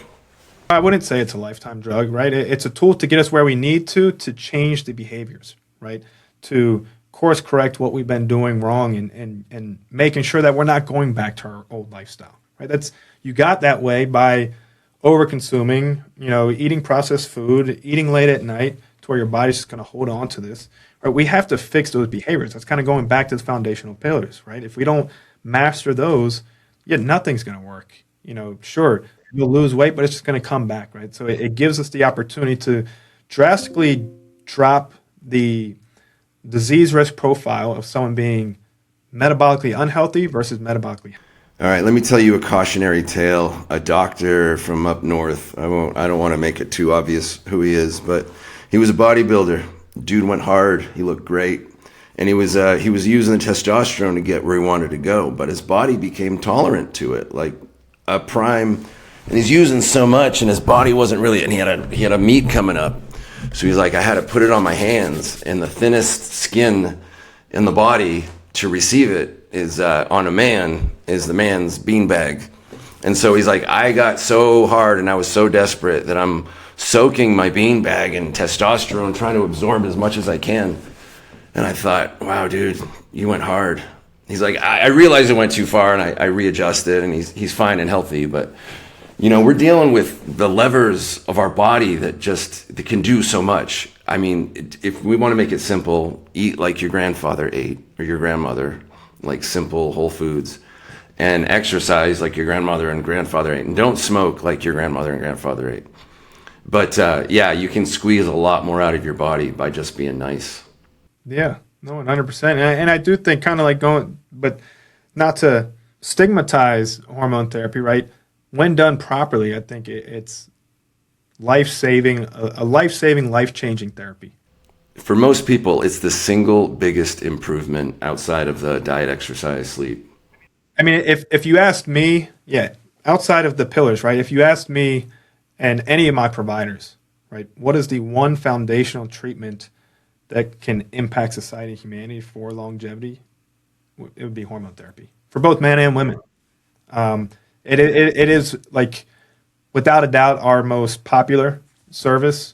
I wouldn't say it's a lifetime drug, right? It's a tool to get us where we need to change the behaviors, right? To course correct what we've been doing wrong and making sure that we're not going back to our old lifestyle, right? You got that way by over consuming, eating processed food, eating late at night to where your body's just going to hold on to this. Right? We have to fix those behaviors. That's kind of going back to the foundational pillars, right? If we don't master those, nothing's going to work. Sure, you'll lose weight, but it's just going to come back, right? So it gives us the opportunity to drastically drop the disease risk profile of someone being metabolically unhealthy versus metabolically healthy.
All right, let me tell you a cautionary tale. A doctor from up north. I don't want to make it too obvious who he is, but he was a bodybuilder. Dude went hard. He looked great, and he was using the testosterone to get where he wanted to go. But his body became tolerant to it, like a prime. And he's using so much, and his body wasn't really. And he had a meet coming up, so he's like, I had to put it on my hands, and the thinnest skin in the body to receive it is on a man is the man's beanbag. And so he's like, I got so hard and I was so desperate that I'm soaking my beanbag in testosterone, trying to absorb as much as I can. And I thought, wow, dude, you went hard. He's like, I realized it went too far, and I readjusted, and he's fine and healthy. But we're dealing with the levers of our body that can do so much. I mean, if we want to make it simple, eat like your grandfather ate or your grandmother, like simple whole foods, and exercise like your grandmother and grandfather ate, and don't smoke like your grandmother and grandfather ate. But you can squeeze a lot more out of your body by just being nice.
Yeah, no, 100%. And I do think kind of like but not to stigmatize hormone therapy, right? When done properly, I think it's life-saving, a life-saving, life-changing therapy.
For most people, it's the single biggest improvement outside of the diet, exercise, sleep.
I mean, if you asked me, outside of the pillars, right? If you asked me and any of my providers, right, what is the one foundational treatment that can impact society and humanity for longevity? It would be hormone therapy for both men and women. It is like without a doubt our most popular service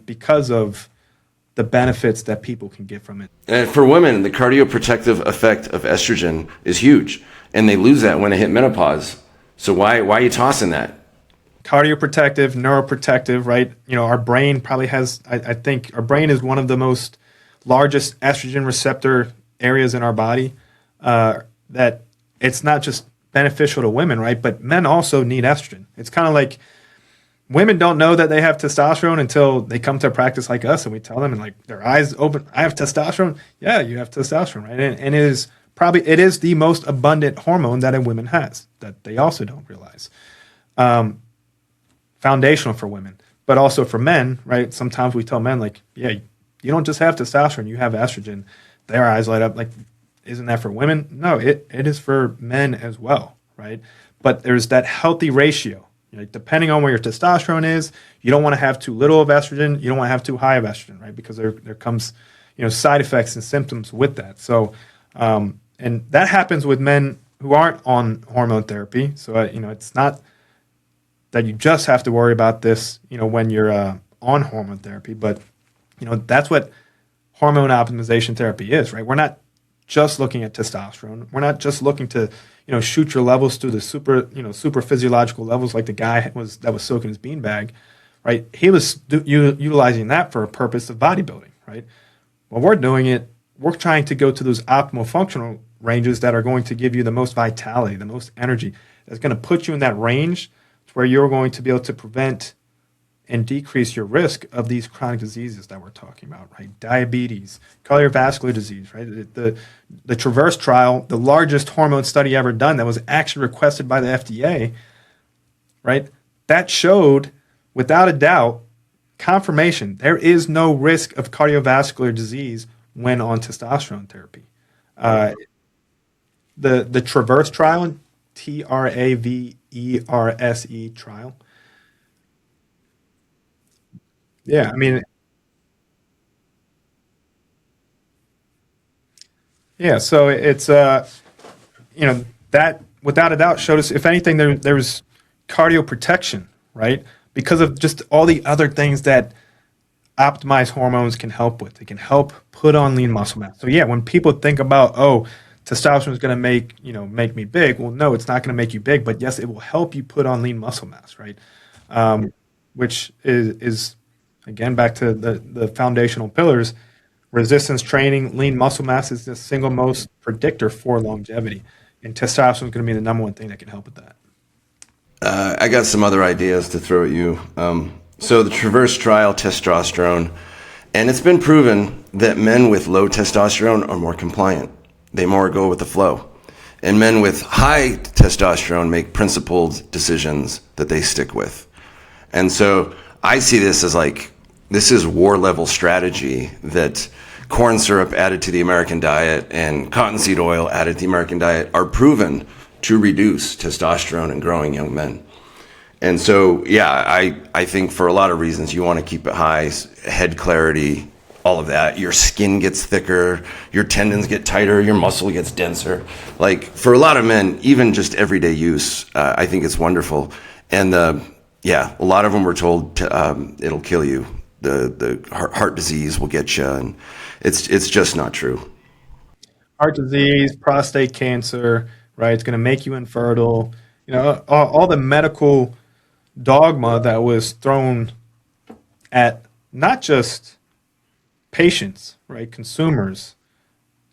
because of the benefits that people can get from it.
And for women, the cardioprotective effect of estrogen is huge, and they lose that when they hit menopause. So why are you tossing that?
Cardioprotective, neuroprotective, right? Our brain probably has, I think our brain is one of the most largest estrogen receptor areas in our body, that it's not just beneficial to women, right? But men also need estrogen. It's kind of like women don't know that they have testosterone until they come to a practice like us, and we tell them, and like their eyes open, I have testosterone. Yeah, you have testosterone, right? And it is the most abundant hormone that a woman has that they also don't realize. Foundational for women, but also for men, right? Sometimes we tell men like, you don't just have testosterone, you have estrogen. Their eyes light up like, isn't that for women? No, it is for men as well, right? But there's that healthy ratio Depending on where your testosterone is, you don't want to have too little of estrogen. You don't want to have too high of estrogen, right? Because there comes, side effects and symptoms with that. So, and that happens with men who aren't on hormone therapy. So, it's not that you just have to worry about this, when you're on hormone therapy. But, that's what hormone optimization therapy is, right? We're not just looking at testosterone. We're not just looking to, shoot your levels to the super physiological levels like the guy that was soaking his beanbag, right? He was utilizing that for a purpose of bodybuilding, right? When we're doing it, we're trying to go to those optimal functional ranges that are going to give you the most vitality, the most energy. That's going to put you in that range where you're going to be able to prevent and decrease your risk of these chronic diseases that we're talking about, right? Diabetes, cardiovascular disease, right? The Traverse trial, the largest hormone study ever done that was actually requested by the FDA, right? That showed, without a doubt, confirmation, there is no risk of cardiovascular disease when on testosterone therapy. The Traverse trial, TRAVERSE trial. Yeah, I mean, yeah. So it's that without a doubt showed us, if anything, there was cardio protection, right? Because of just all the other things that optimized hormones can help with. It can help put on lean muscle mass. So yeah, when people think about, oh, testosterone is going to make me big. Well, no, it's not going to make you big, but yes, it will help you put on lean muscle mass, right? Which is again back to the foundational pillars. Resistance training, lean muscle mass is the single most predictor for longevity, and testosterone is going to be the number one thing that can help with that.
I got some other ideas to throw at you. So the Traverse trial, testosterone, and it's been proven that men with low testosterone are more compliant. They more go with the flow. And men with high testosterone make principled decisions that they stick with. And so I see this as this is war level strategy that corn syrup added to the American diet and cottonseed oil added to the American diet are proven to reduce testosterone in growing young men. And so, yeah, I think for a lot of reasons, you want to keep it high, head clarity, all of that. Your skin gets thicker, your tendons get tighter, your muscle gets denser. For a lot of men, even just everyday use, I think it's wonderful. And a lot of them were told it'll kill you. The heart disease will get you, and it's just not true.
Heart disease, prostate cancer, right? It's going to make you infertile. All the medical dogma that was thrown at not just patients, right, consumers,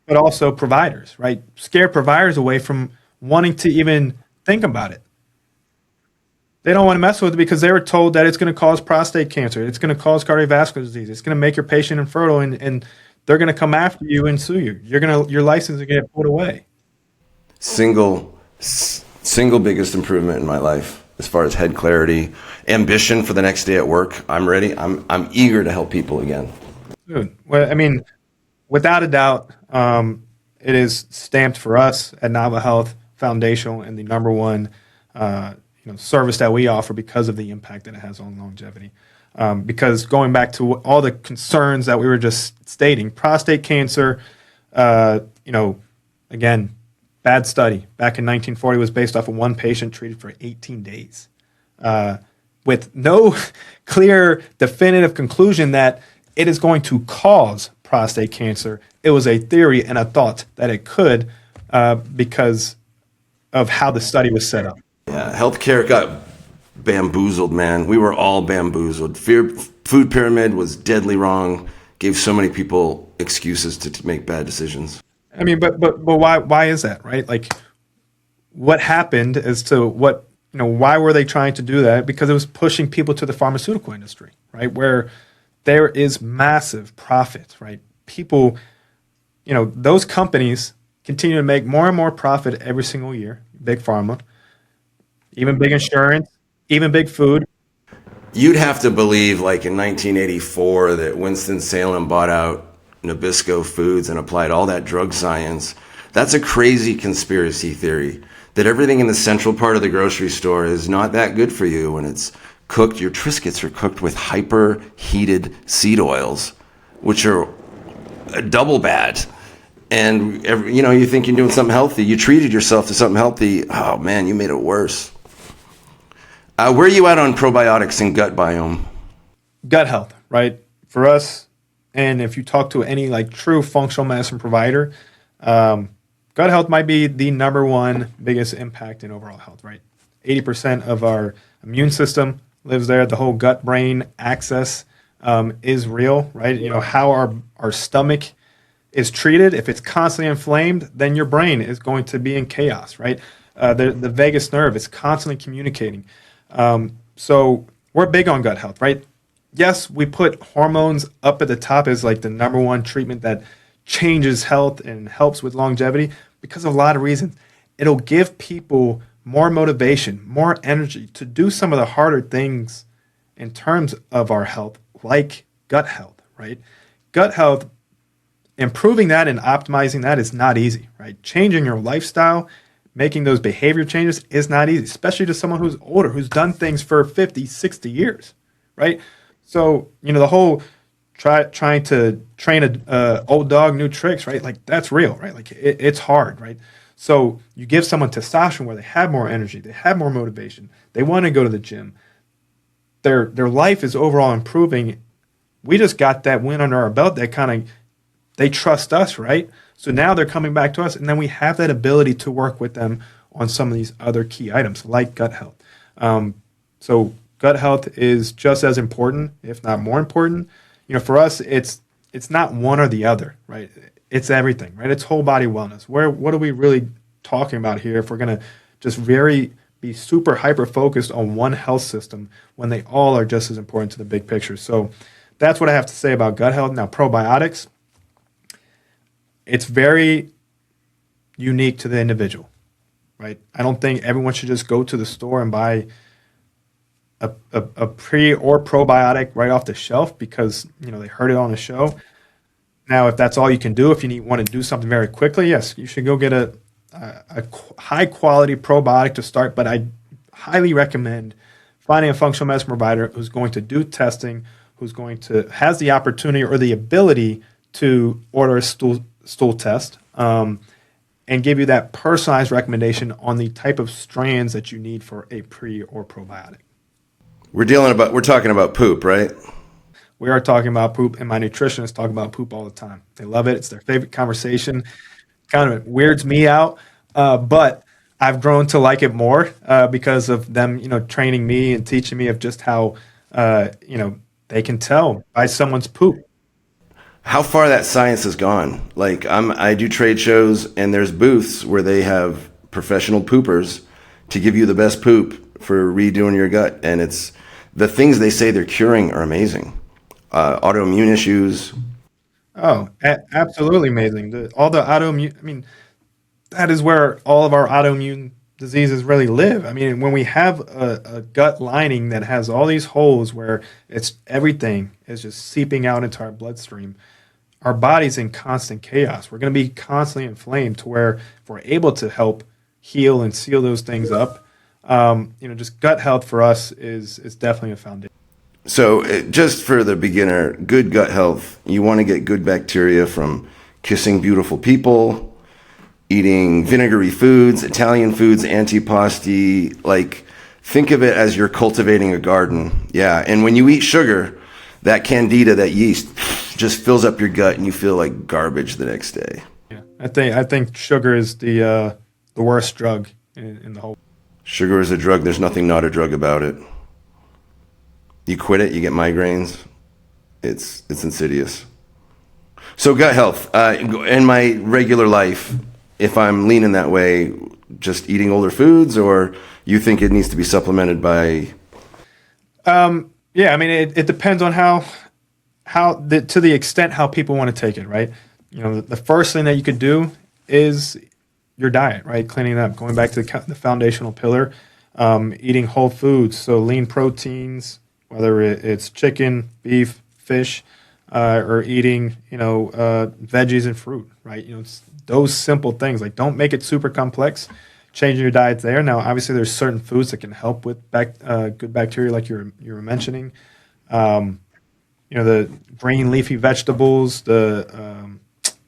but also providers, right? Scare providers away from wanting to even think about it. They don't want to mess with it because they were told that it's going to cause prostate cancer, it's going to cause cardiovascular disease, it's going to make your patient infertile, and they're going to come after you and sue you. Your license is going to get pulled away.
Single biggest improvement in my life as far as head clarity, ambition for the next day at work. I'm ready. I'm eager to help people again.
Dude, well, I mean, without a doubt, it is stamped for us at Nava Health Foundational and the number one service that we offer because of the impact that it has on longevity. Because going back to all the concerns that we were just stating, prostate cancer, again, bad study back in 1940 was based off of one patient treated for 18 days with no clear definitive conclusion that it is going to cause prostate cancer. It was a theory and a thought that it could because of how the study was set up.
Yeah, healthcare got bamboozled, man. We were all bamboozled. Food pyramid was deadly wrong. Gave so many people excuses to make bad decisions.
I mean, but why is that, right? What happened as to why were they trying to do that? Because it was pushing people to the pharmaceutical industry, right? Where there is massive profit, right? People, those companies continue to make more and more profit every single year. Big pharma, even big insurance, even big food.
You'd have to believe, in 1984, that Winston-Salem bought out Nabisco Foods and applied all that drug science. That's a crazy conspiracy theory that everything in the central part of the grocery store is not that good for you when it's cooked. Your Triscuits are cooked with hyper heated seed oils, which are double bad. And you think you're doing something healthy. You treated yourself to something healthy. Oh man, you made it worse. Where are you at on probiotics and gut biome?
Gut health, right? For us, and if you talk to any like true functional medicine provider, gut health might be the number one biggest impact in overall health, right? 80% of our immune system lives there. The whole gut-brain axis is real, right? How our stomach is treated. If it's constantly inflamed, then your brain is going to be in chaos, right? The vagus nerve is constantly communicating. So we're big on gut health, right? Yes, we put hormones up at the top as like the number one treatment that changes health and helps with longevity because of a lot of reasons. It'll give people more motivation, more energy to do some of the harder things in terms of our health, like gut health, right? Gut health, improving that and optimizing that is not easy, right? Changing your lifestyle, making those behavior changes is not easy, especially to someone who's older, who's done things for 50, 60 years, right? So, the whole trying to train a old dog new tricks, right? Like that's real, right? Like it's hard, right? So you give someone testosterone where they have more energy, they have more motivation, they want to go to the gym. Their life is overall improving. We just got that win under our belt that they trust us, right? So now they're coming back to us, and then we have that ability to work with them on some of these other key items like gut health. So gut health is just as important, if not more important. For us, it's not one or the other, right? It's everything, right? It's whole body wellness. What are we really talking about here if we're going to just be super hyper focused on one health system when they all are just as important to the big picture? So that's what I have to say about gut health. Now, probiotics, it's very unique to the individual, right? I don't think everyone should just go to the store and buy a pre or probiotic right off the shelf because they heard it on the show. Now, if that's all you can do, if you want to do something very quickly, yes, you should go get a high quality probiotic to start. But I highly recommend finding a functional medicine provider who's going to do testing, has the opportunity or the ability to order a stool test and give you that personalized recommendation on the type of strands that you need for a pre or probiotic.
We're talking about poop, right?
We are talking about poop, and my nutritionists talk about poop all the time. They love it. It's their favorite conversation. Kind of weirds me out, but I've grown to like it more because of them, training me and teaching me of just how, they can tell by someone's poop.
How far that science has gone. Like I do trade shows, and there's booths where they have professional poopers to give you the best poop for redoing your gut, and it's the things they say they're curing are amazing. Autoimmune issues.
Oh, absolutely amazing. All the autoimmune, that is where all of our autoimmune diseases really live. When we have a gut lining that has all these holes where everything is just seeping out into our bloodstream, our body's in constant chaos. We're going to be constantly inflamed to where if we're able to help heal and seal those things up, just gut health for us is definitely a foundation.
So just for the beginner, good gut health, you want to get good bacteria from kissing beautiful people, eating vinegary foods, Italian foods, antipasti. Like, think of it as you're cultivating a garden. Yeah, and when you eat sugar, that candida, that yeast, just fills up your gut and you feel like garbage the next day.
Yeah, I think sugar is the worst drug in the whole.
Sugar is a drug. There's nothing not a drug about it. You quit it, you get migraines. It's insidious. So gut health. In my regular life, if I'm leaning that way, just eating older foods, or you think it needs to be supplemented by?
It depends on to the extent how people want to take it, right? The first thing that you could do is your diet, right? Cleaning it up, going back to the foundational pillar, eating whole foods, so lean proteins, whether it's chicken, beef, fish, or eating, veggies and fruit, right? Those simple things. Like, don't make it super complex. changing your diet there. Now, obviously, there's certain foods that can help with good bacteria, like you were mentioning. Um, the green leafy vegetables, the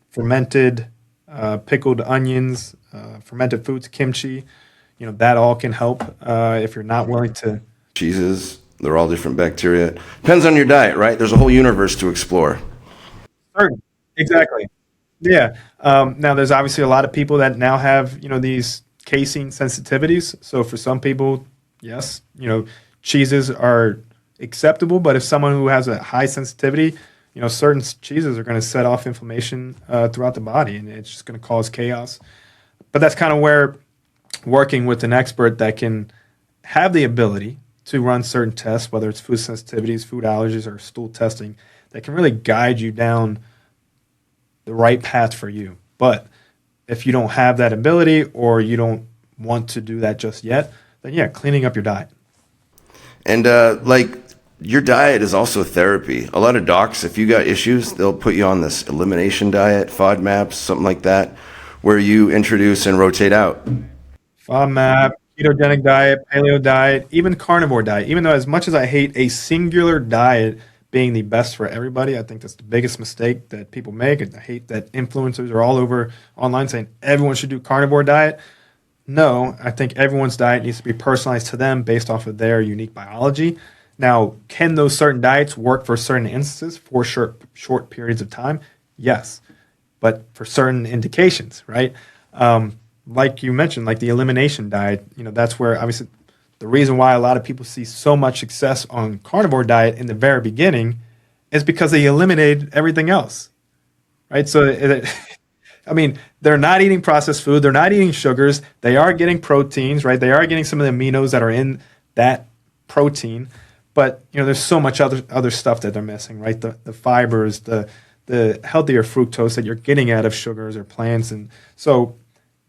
fermented pickled onions, fermented foods, kimchi. That all can help if you're not willing to.
Cheeses, they're all different bacteria. Depends on your diet, right? There's a whole universe to explore.
Certain. Exactly. Yeah. Now, there's obviously a lot of people that now have, these casein sensitivities. So for some people, yes, cheeses are acceptable. But if someone who has a high sensitivity, certain cheeses are going to set off inflammation throughout the body, and it's just going to cause chaos. But that's kind of where working with an expert that can have the ability to run certain tests, whether it's food sensitivities, food allergies, or stool testing, that can really guide you down the right path for you. But if you don't have that ability or you don't want to do that just yet, then yeah, cleaning up your diet.
And your diet is also therapy. A lot of docs, if you got issues, they'll put you on this elimination diet, FODMAPs, something like that, where you introduce and rotate out.
FODMAP, ketogenic diet, paleo diet, even carnivore diet. Even though as much as I hate a singular diet being the best for everybody, I think that's the biggest mistake that people make. And I hate that influencers are all over online saying everyone should do carnivore diet. No, I think everyone's diet needs to be personalized to them based off of their unique biology. Now, can those certain diets work for certain instances for short periods of time? Yes, but for certain indications, right? Like you mentioned, like the elimination diet, that's where obviously the reason why a lot of people see so much success on carnivore diet in the very beginning is because they eliminated everything else, right? So, they're not eating processed food. They're not eating sugars. They are getting proteins, right? They are getting some of the aminos that are in that protein. But, there's so much other stuff that they're missing, right? The fibers, the healthier fructose that you're getting out of sugars or plants. And so,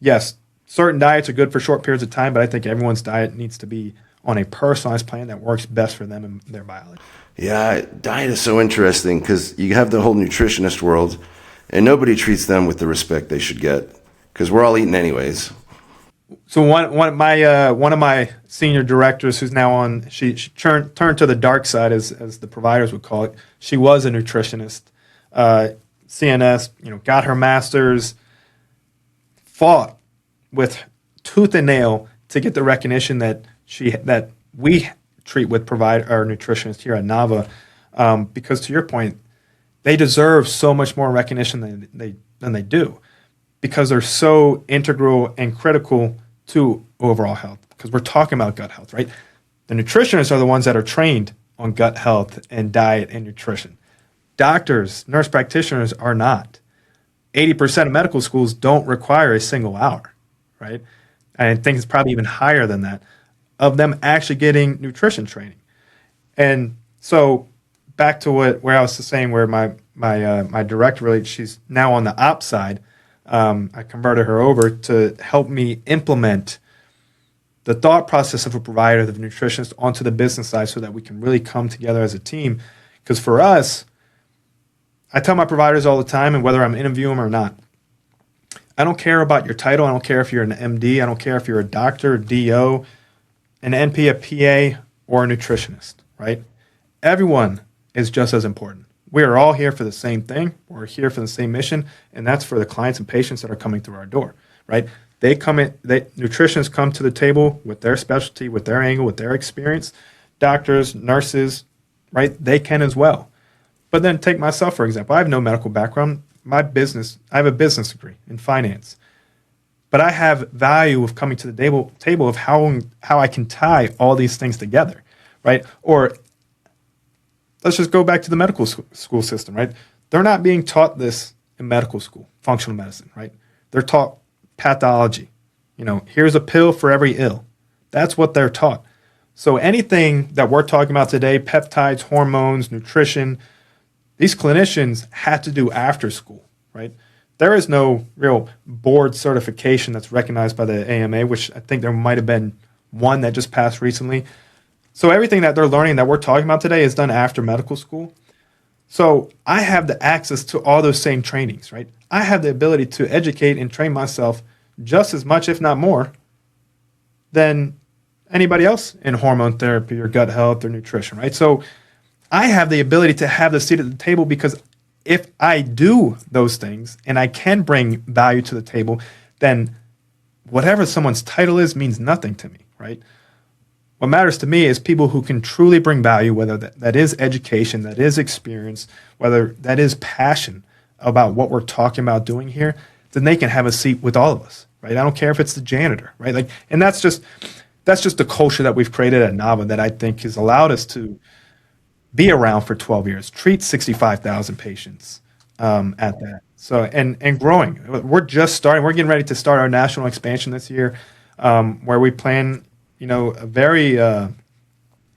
yes, certain diets are good for short periods of time, but I think everyone's diet needs to be on a personalized plan that works best for them and their biology.
Yeah, diet is so interesting because you have the whole nutritionist world, and nobody treats them with the respect they should get because we're all eating anyways.
So one of my senior directors, who's now on, she turned to the dark side, as the providers would call it. She was a nutritionist, CNS. Got her master's, fought with tooth and nail to get the recognition that we treat with our nutritionists here at Nava, because to your point, they deserve so much more recognition than they do, because they're so integral and critical to overall health. Because we're talking about gut health, right? The nutritionists are the ones that are trained on gut health and diet and nutrition. Doctors, nurse practitioners are not. 80% of medical schools don't require a single hour, right? I think it's probably even higher than that, of them actually getting nutrition training. And so back to where I was saying, where my director, really, she's now on the ops side. I converted her over to help me implement the thought process of a provider, the nutritionist, onto the business side so that we can really come together as a team. Because for us, I tell my providers all the time, and whether I'm interviewing them or not, I don't care about your title. I don't care if you're an MD. I don't care if you're a doctor, a DO, an NP, a PA, or a nutritionist, right? Everyone is just as important. We are all here for the same thing. We're here for the same mission, and that's for the clients and patients that are coming through our door, right? Nutritionists come to the table with their specialty, with their angle, with their experience. Doctors, nurses, right? They can as well. But then take myself, for example. I have no medical background. I have a business degree in finance. But I have value of coming to the table of how I can tie all these things together, right? Or let's just go back to the medical school system, right? They're not being taught this in medical school, functional medicine, right? They're taught pathology. Here's a pill for every ill. That's what they're taught. So anything that we're talking about today, peptides, hormones, nutrition, these clinicians had to do after school, right? There is no real board certification that's recognized by the AMA, which I think there might have been one that just passed recently. So everything that they're learning that we're talking about today is done after medical school. So I have the access to all those same trainings, right? I have the ability to educate and train myself just as much, if not more, than anybody else in hormone therapy or gut health or nutrition, right? So I have the ability to have the seat at the table because if I do those things and I can bring value to the table, then whatever someone's title is means nothing to me, right? What matters to me is people who can truly bring value, whether that is education, that is experience, whether that is passion about what we're talking about doing here, then they can have a seat with all of us, right? I don't care if it's the janitor, right? Like, and that's just the culture that we've created at Nava that I think has allowed us to be around for 12 years, treat 65,000 patients at that. So, and growing. We're just starting. We're getting ready to start our national expansion this year, where we plan, a very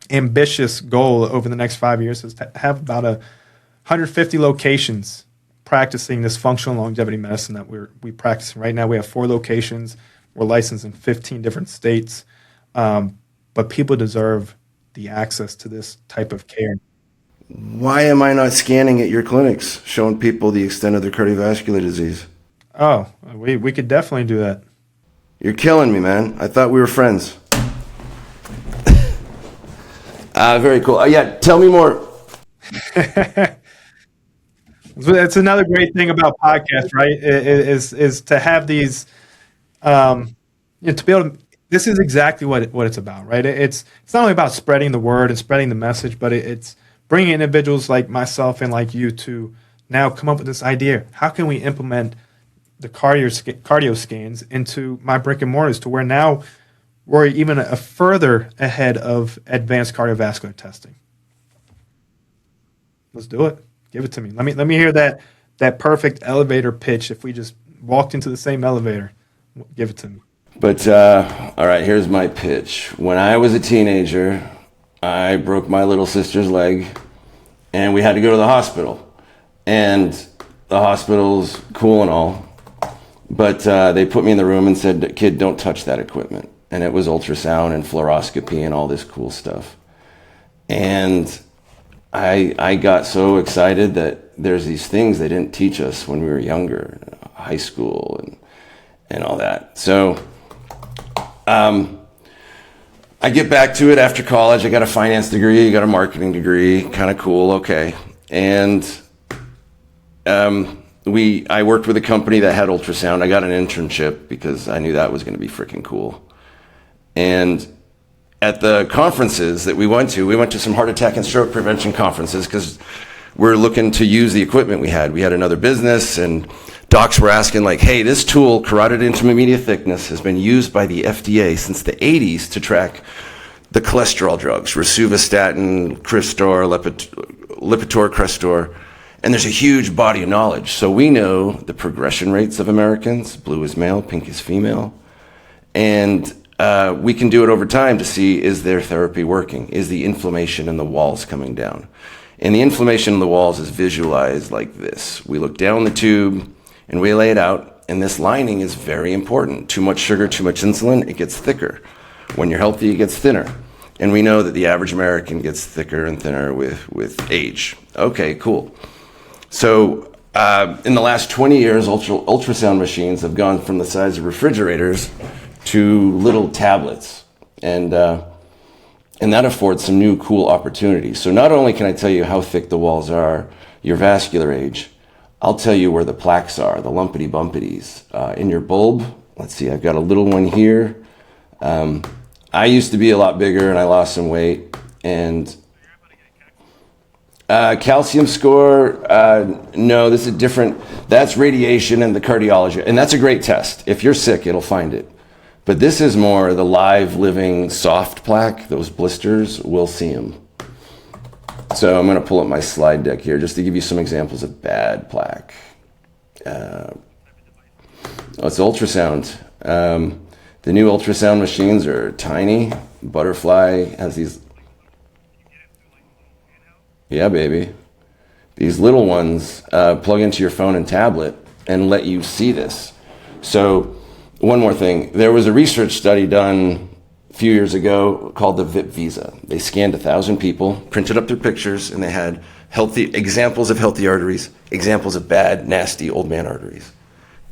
ambitious goal over the next 5 years is to have about 150 locations practicing this functional longevity medicine that we practice. Right now we have 4 locations. We're licensed in 15 different states. But people deserve the access to this type of care.
Why am I not scanning at your clinics, showing people the extent of their cardiovascular disease?
Oh, we could definitely do that.
You're killing me, man. I thought we were friends. Very cool. Yeah, tell me more.
It's another great thing about podcasts, right? Is to have these, to be able to. This is exactly what it's about, right? It's not only about spreading the word and spreading the message, but it's bringing individuals like myself and like you to now come up with this idea. How can we implement the cardio scans into my brick and mortars to where now we're even a further ahead of advanced cardiovascular testing? Let's do it. Give it to me. Let me hear that perfect elevator pitch. If we just walked into the same elevator, give it to me.
But all right, here's my pitch. When I was a teenager, I broke my little sister's leg, and we had to go to the hospital. And the hospital's cool and all, but they put me in the room and said, "Kid, don't touch that equipment." And it was ultrasound and fluoroscopy and all this cool stuff. And I got so excited that there's these things they didn't teach us when we were younger, high school and all that. So I get back to it after college. I got a finance degree, got a marketing degree, kind of cool, okay. And I worked with a company that had ultrasound. I got an internship because I knew that was going to be freaking cool. And at the conferences that we went to some heart attack and stroke prevention conferences because we're looking to use the equipment we had. We had another business, and docs were asking like, hey, this tool, carotid intermediate thickness, has been used by the FDA since the 80s to track the cholesterol drugs, rosuvastatin, Crestor, Lipitor, Crestor, and there's a huge body of knowledge. So we know the progression rates of Americans, blue is male, pink is female, and we can do it over time to see, is their therapy working? Is the inflammation in the walls coming down? And the inflammation in the walls is visualized like this. We look down the tube and we lay it out, and this lining is very important. Too much sugar, too much insulin, it gets thicker. When you're healthy, it gets thinner. And we know that the average American gets thicker and thinner with age. Okay, cool. So in the last 20 years, ultrasound machines have gone from the size of refrigerators to little tablets. And that affords some new cool opportunities. So not only can I tell you how thick the walls are, your vascular age, I'll tell you where the plaques are, the lumpity bumpities. In your bulb, let's see, I've got a little one here. I used to be a lot bigger and I lost some weight. And calcium score, no, this is different. That's radiation and the cardiology. And that's a great test. If you're sick, it'll find it. But this is more the live, living, soft plaque. Those blisters, we'll see them. So I'm going to pull up my slide deck here just to give you some examples of bad plaque. It's ultrasound. The new ultrasound machines are tiny. Butterfly has these. Yeah, baby. These little ones plug into your phone and tablet and let you see this. So one more thing. There was a research study done a few years ago called the VIP Visa. They scanned 1,000 people, printed up their pictures, and they had examples of healthy arteries, examples of bad, nasty old man arteries.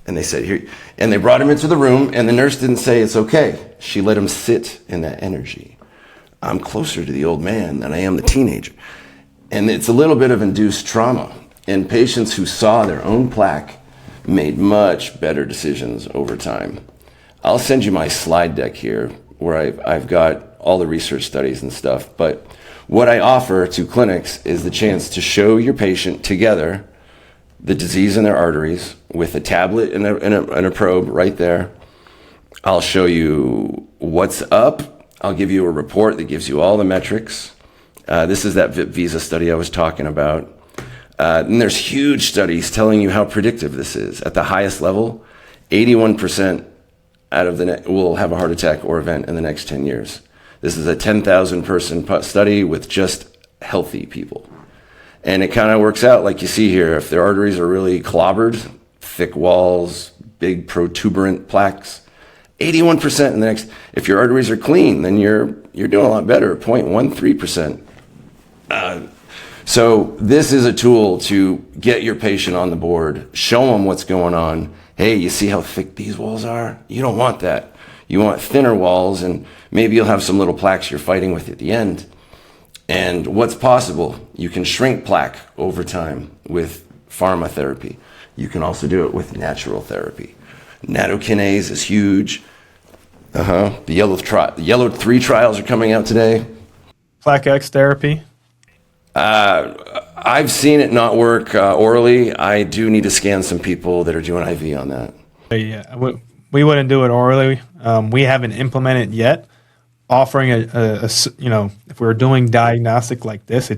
And they said, here, and they brought him into the room, and the nurse didn't say it's okay. She let him sit in that energy. I'm closer to the old man than I am the teenager. And it's a little bit of induced trauma. And patients who saw their own plaque made much better decisions over time. I'll send you my slide deck here where I've got all the research studies and stuff. But what I offer to clinics is the chance to show your patient together the disease in their arteries with a tablet and a probe right there. I'll show you what's up. I'll give you a report that gives you all the metrics. This is that VIP Visa study I was talking about. And there's huge studies telling you how predictive this is. At the highest level, 81% out of will have a heart attack or event in the next 10 years. This is a 10,000 person study with just healthy people. And it kind of works out like you see here. If their arteries are really clobbered, thick walls, big protuberant plaques, 81% in the next. If your arteries are clean, then you're doing a lot better, 0.13%. So this is a tool to get your patient on the board, show them what's going on. Hey, you see how thick these walls are? You don't want that. You want thinner walls, and maybe you'll have some little plaques you're fighting with at the end. And what's possible? You can shrink plaque over time with pharma therapy. You can also do it with natural therapy. Nattokinase is huge. The yellow 3 trials are coming out today.
Plaque X therapy.
I've seen it not work orally. I do need to scan some people that are doing IV on that.
Yeah, we wouldn't do it orally. We haven't implemented yet. Offering if we were doing diagnostic like this,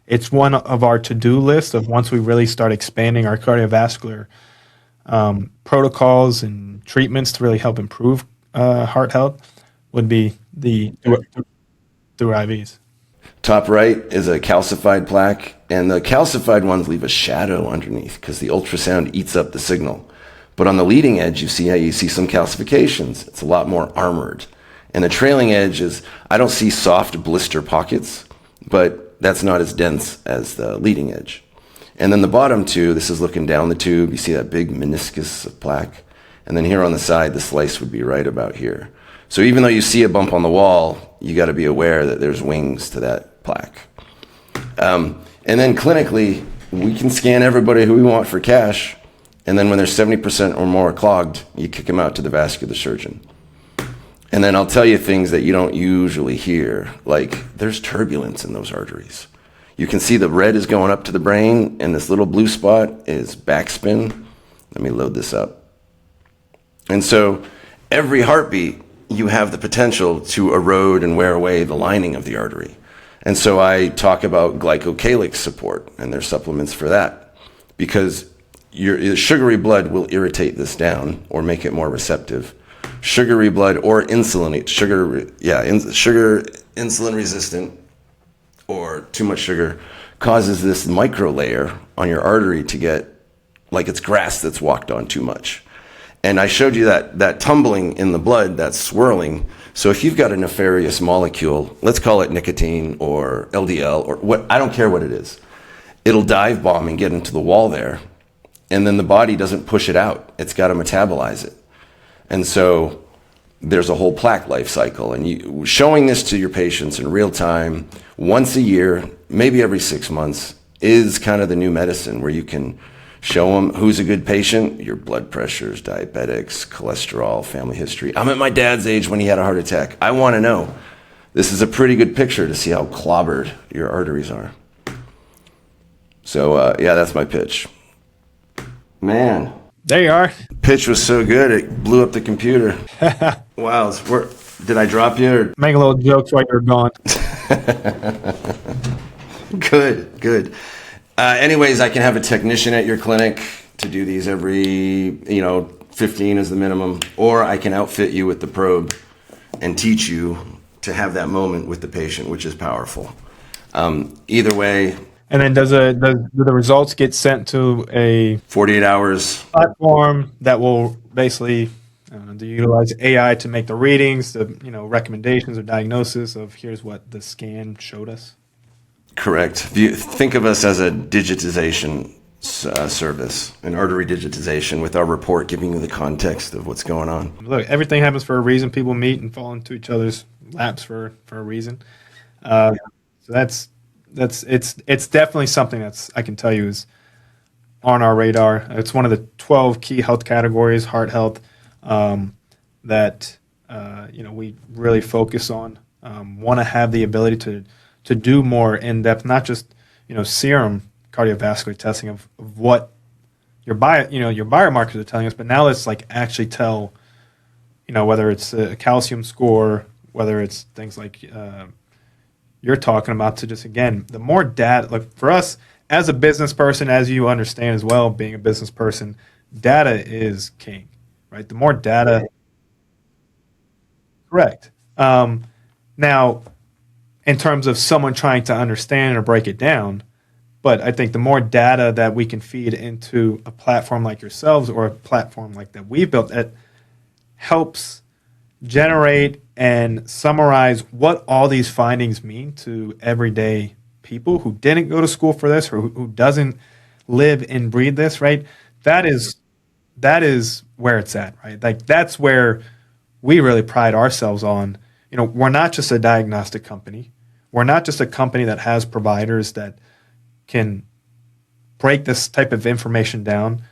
it's one of our to-do list of once we really start expanding our cardiovascular protocols and treatments to really help improve heart health would be through IVs.
Top right is a calcified plaque, and the calcified ones leave a shadow underneath because the ultrasound eats up the signal. But on the leading edge, you see some calcifications. It's a lot more armored. And the trailing edge is, I don't see soft blister pockets, but that's not as dense as the leading edge. And then the bottom two, this is looking down the tube. You see that big meniscus of plaque. And then here on the side, the slice would be right about here. So even though you see a bump on the wall, you got to be aware that there's wings to that plaque. And then clinically, we can scan everybody who we want for cash. And then when they're 70% or more clogged, you kick them out to the vascular surgeon. And then I'll tell you things that you don't usually hear, like there's turbulence in those arteries. You can see the red is going up to the brain, and this little blue spot is backspin. Let me load this up. And so every heartbeat, you have the potential to erode and wear away the lining of the artery. And so I talk about glycocalyx support, and there's supplements for that, because your sugary blood will irritate this down or make it more receptive. Sugary blood or insulin resistant or too much sugar causes this micro layer on your artery to get like it's grass that's walked on too much. And I showed you that tumbling in the blood, that swirling. So if you've got a nefarious molecule, let's call it nicotine or LDL or what, I don't care what it is, it'll dive bomb and get into the wall there. And then the body doesn't push it out. It's got to metabolize it. And so there's a whole plaque life cycle. And showing this to your patients in real time, once a year, maybe every 6 months, is kind of the new medicine where you can show them who's a good patient, your blood pressures, diabetics, cholesterol, family history. I'm at my dad's age when he had a heart attack. I want to know. This is a pretty good picture to see how clobbered your arteries are. So, yeah, that's my pitch. Man.
There you are.
Pitch was so good, it blew up the computer. Wow. Did I drop you? Or?
Make a little jokes while you're gone.
Good. Anyways, I can have a technician at your clinic to do these every, 15 is the minimum. Or I can outfit you with the probe and teach you to have that moment with the patient, which is powerful. Either way.
And then do the results get sent to a
48 hours
platform that will basically do you utilize AI to make the readings, the recommendations or diagnosis of here's what the scan showed us?
Correct. Think of us as a digitization service and artery digitization with our report giving you the context of what's going on.
Look, everything happens for a reason. People meet and fall into each other's laps for a reason. So that's it's definitely something that's, I can tell you, is on our radar. It's one of the 12 key health categories, heart health, that we really focus on. Want to have the ability to do more in depth, not just serum cardiovascular testing of what your biomarkers are telling us, but now let's like actually tell whether it's a calcium score, whether it's things like you're talking about, to just, again, the more data. Like for us as a business person, as you understand as well, being a business person, data is king, right? The more data, correct. Now, in terms of someone trying to understand or break it down, but I think the more data that we can feed into a platform like yourselves or a platform like that we've built, that helps generate and summarize what all these findings mean to everyday people who didn't go to school for this, or who doesn't live and breathe this, right? That is where it's at, right? Like that's where we really pride ourselves on. We're not just a diagnostic company. We're not just a company that has providers that can break this type of information down.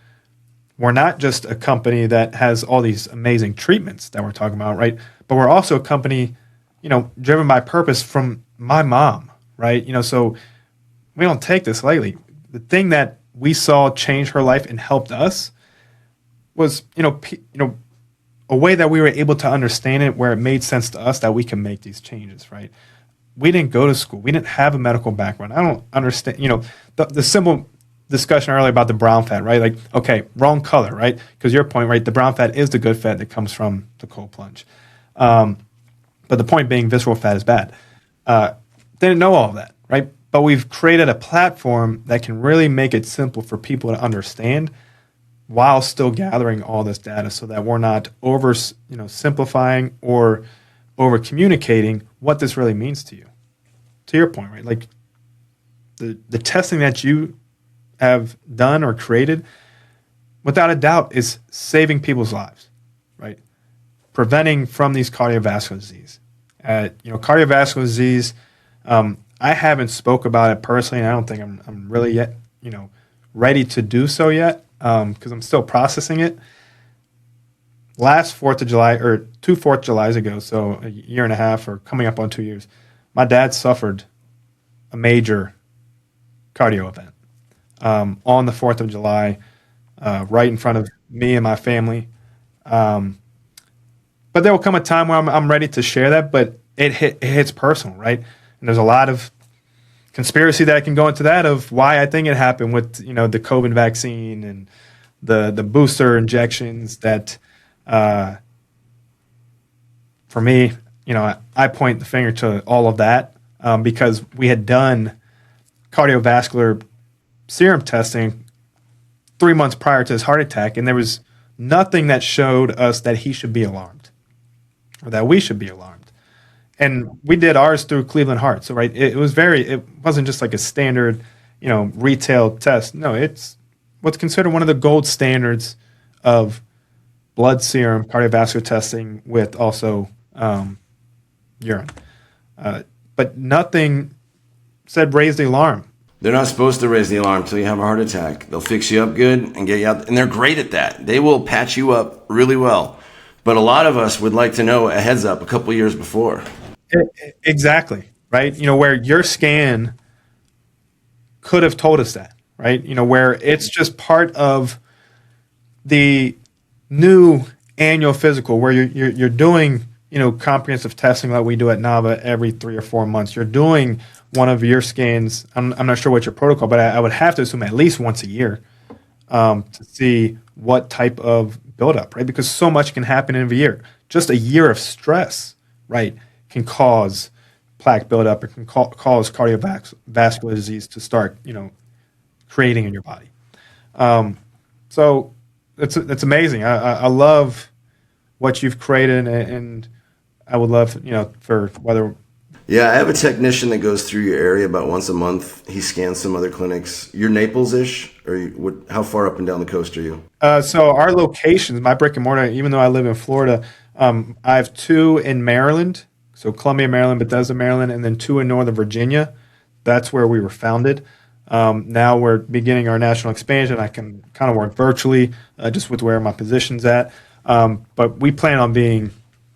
We're not just a company that has all these amazing treatments that we're talking about, right? But we're also a company, driven by purpose from my mom, right? So we don't take this lightly. The thing that we saw change her life and helped us was, a way that we were able to understand it where it made sense to us that we can make these changes, right? We didn't go to school. We didn't have a medical background. I don't understand, the simple discussion earlier about the brown fat, right? Like, okay, wrong color, right? Because your point, right? The brown fat is the good fat that comes from the cold plunge. But the point being, visceral fat is bad. Didn't know all of that, right? But we've created a platform that can really make it simple for people to understand while still gathering all this data, so that we're not simplifying or over communicating what this really means to you. To your point, right? Like the testing that you have done or created, without a doubt, is saving people's lives, right? Preventing from these cardiovascular disease. Cardiovascular disease, I haven't spoke about it personally, and I don't think I'm really yet, ready to do so yet, because I'm still processing it. Last 4th of July, or 2 4th of Julys ago, so a year and a half or coming up on 2 years, my dad suffered a major cardio event on the 4th of July, right in front of me and my family. But there will come a time where I'm ready to share that, but it hits personal, right? And there's a lot of conspiracy that I can go into that of why I think it happened with, the COVID vaccine and the booster injections that, for me, I point the finger to all of that, because we had done cardiovascular serum testing 3 months prior to his heart attack, and there was nothing that showed us that he should be alarmed or that we should be alarmed. And we did ours through Cleveland Heart. So, right, it wasn't just like a standard, retail test. No, it's what's considered one of the gold standards of blood serum cardiovascular testing with also urine. But nothing said raise the alarm.
They're not supposed to raise the alarm until you have a heart attack. They'll fix you up good and get you out. And they're great at that. They will patch you up really well. But a lot of us would like to know a heads up a couple years before.
Exactly, right? Where your scan could have told us that, right? Where it's just part of the new annual physical, where you're doing, comprehensive testing like we do at NAVA every 3 or 4 months. You're doing one of your scans. I'm not sure what your protocol, but I would have to assume at least once a year, to see what type of buildup, right? Because so much can happen in a year. Just a year of stress, right, can cause plaque buildup. It can cause cardiovascular disease to start, creating in your body. So it's amazing. I love what you've created, and I would love, for whether.
Yeah, I have a technician that goes through your area about once a month. He scans some other clinics. You're Naples-ish, or how far up and down the coast are you?
So our locations, my brick and mortar, even though I live in Florida, I have 2 in Maryland, so Columbia, Maryland, Bethesda, Maryland, and then 2 in Northern Virginia. That's where we were founded. Now we're beginning our national expansion. I can kind of work virtually, just with where my position's at. But we plan on being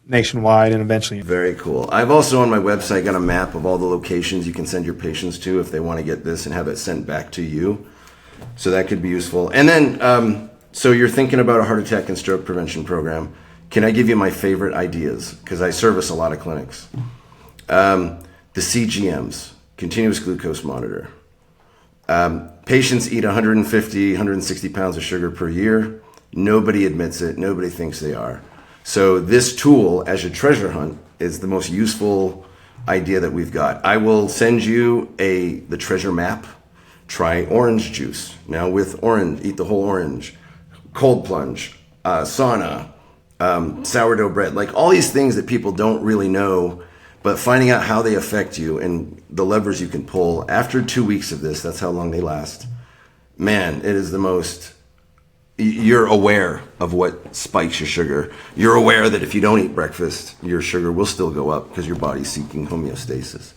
nationwide and eventually.
Very cool. I've also on my website got a map of all the locations you can send your patients to if they want to get this and have it sent back to you. So that could be useful. And then, so you're thinking about a heart attack and stroke prevention program. Can I give you my favorite ideas? Because I service a lot of clinics. The CGMs, continuous glucose monitor. Patients eat 150, 160 pounds of sugar per year. Nobody admits it. Nobody thinks they are. So this tool, as your treasure hunt, is the most useful idea that we've got. I will send you the treasure map. Try orange juice. Now with orange, eat the whole orange. Cold plunge, sauna, sourdough bread, like all these things that people don't really know, but finding out how they affect you and the levers you can pull. After 2 weeks of this, that's how long they last. Man, it is the most... You're aware of what spikes your sugar. You're aware that if you don't eat breakfast, your sugar will still go up because your body's seeking homeostasis.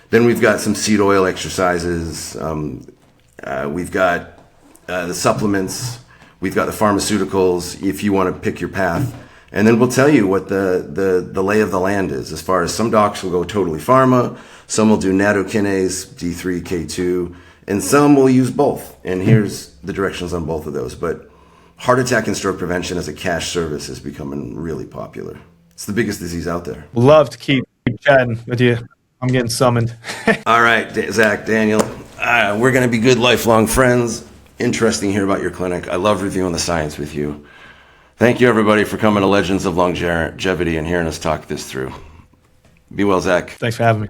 Then we've got some seed oil exercises. We've got the supplements. We've got the pharmaceuticals if you want to pick your path. And then we'll tell you what the lay of the land is. As far as some docs will go totally pharma, some will do nattokinase, D3, K2, and some will use both. And here's the directions on both of those. But heart attack and stroke prevention as a cash service is becoming really popular. It's the biggest disease out there.
Love to keep chatting with you. I'm getting summoned.
All right, Zach, Daniel, we're going to be good lifelong friends. Interesting to hear about your clinic. I love reviewing the science with you. Thank you, everybody, for coming to Legends of Longevity and hearing us talk this through. Be well, Zach.
Thanks for having me.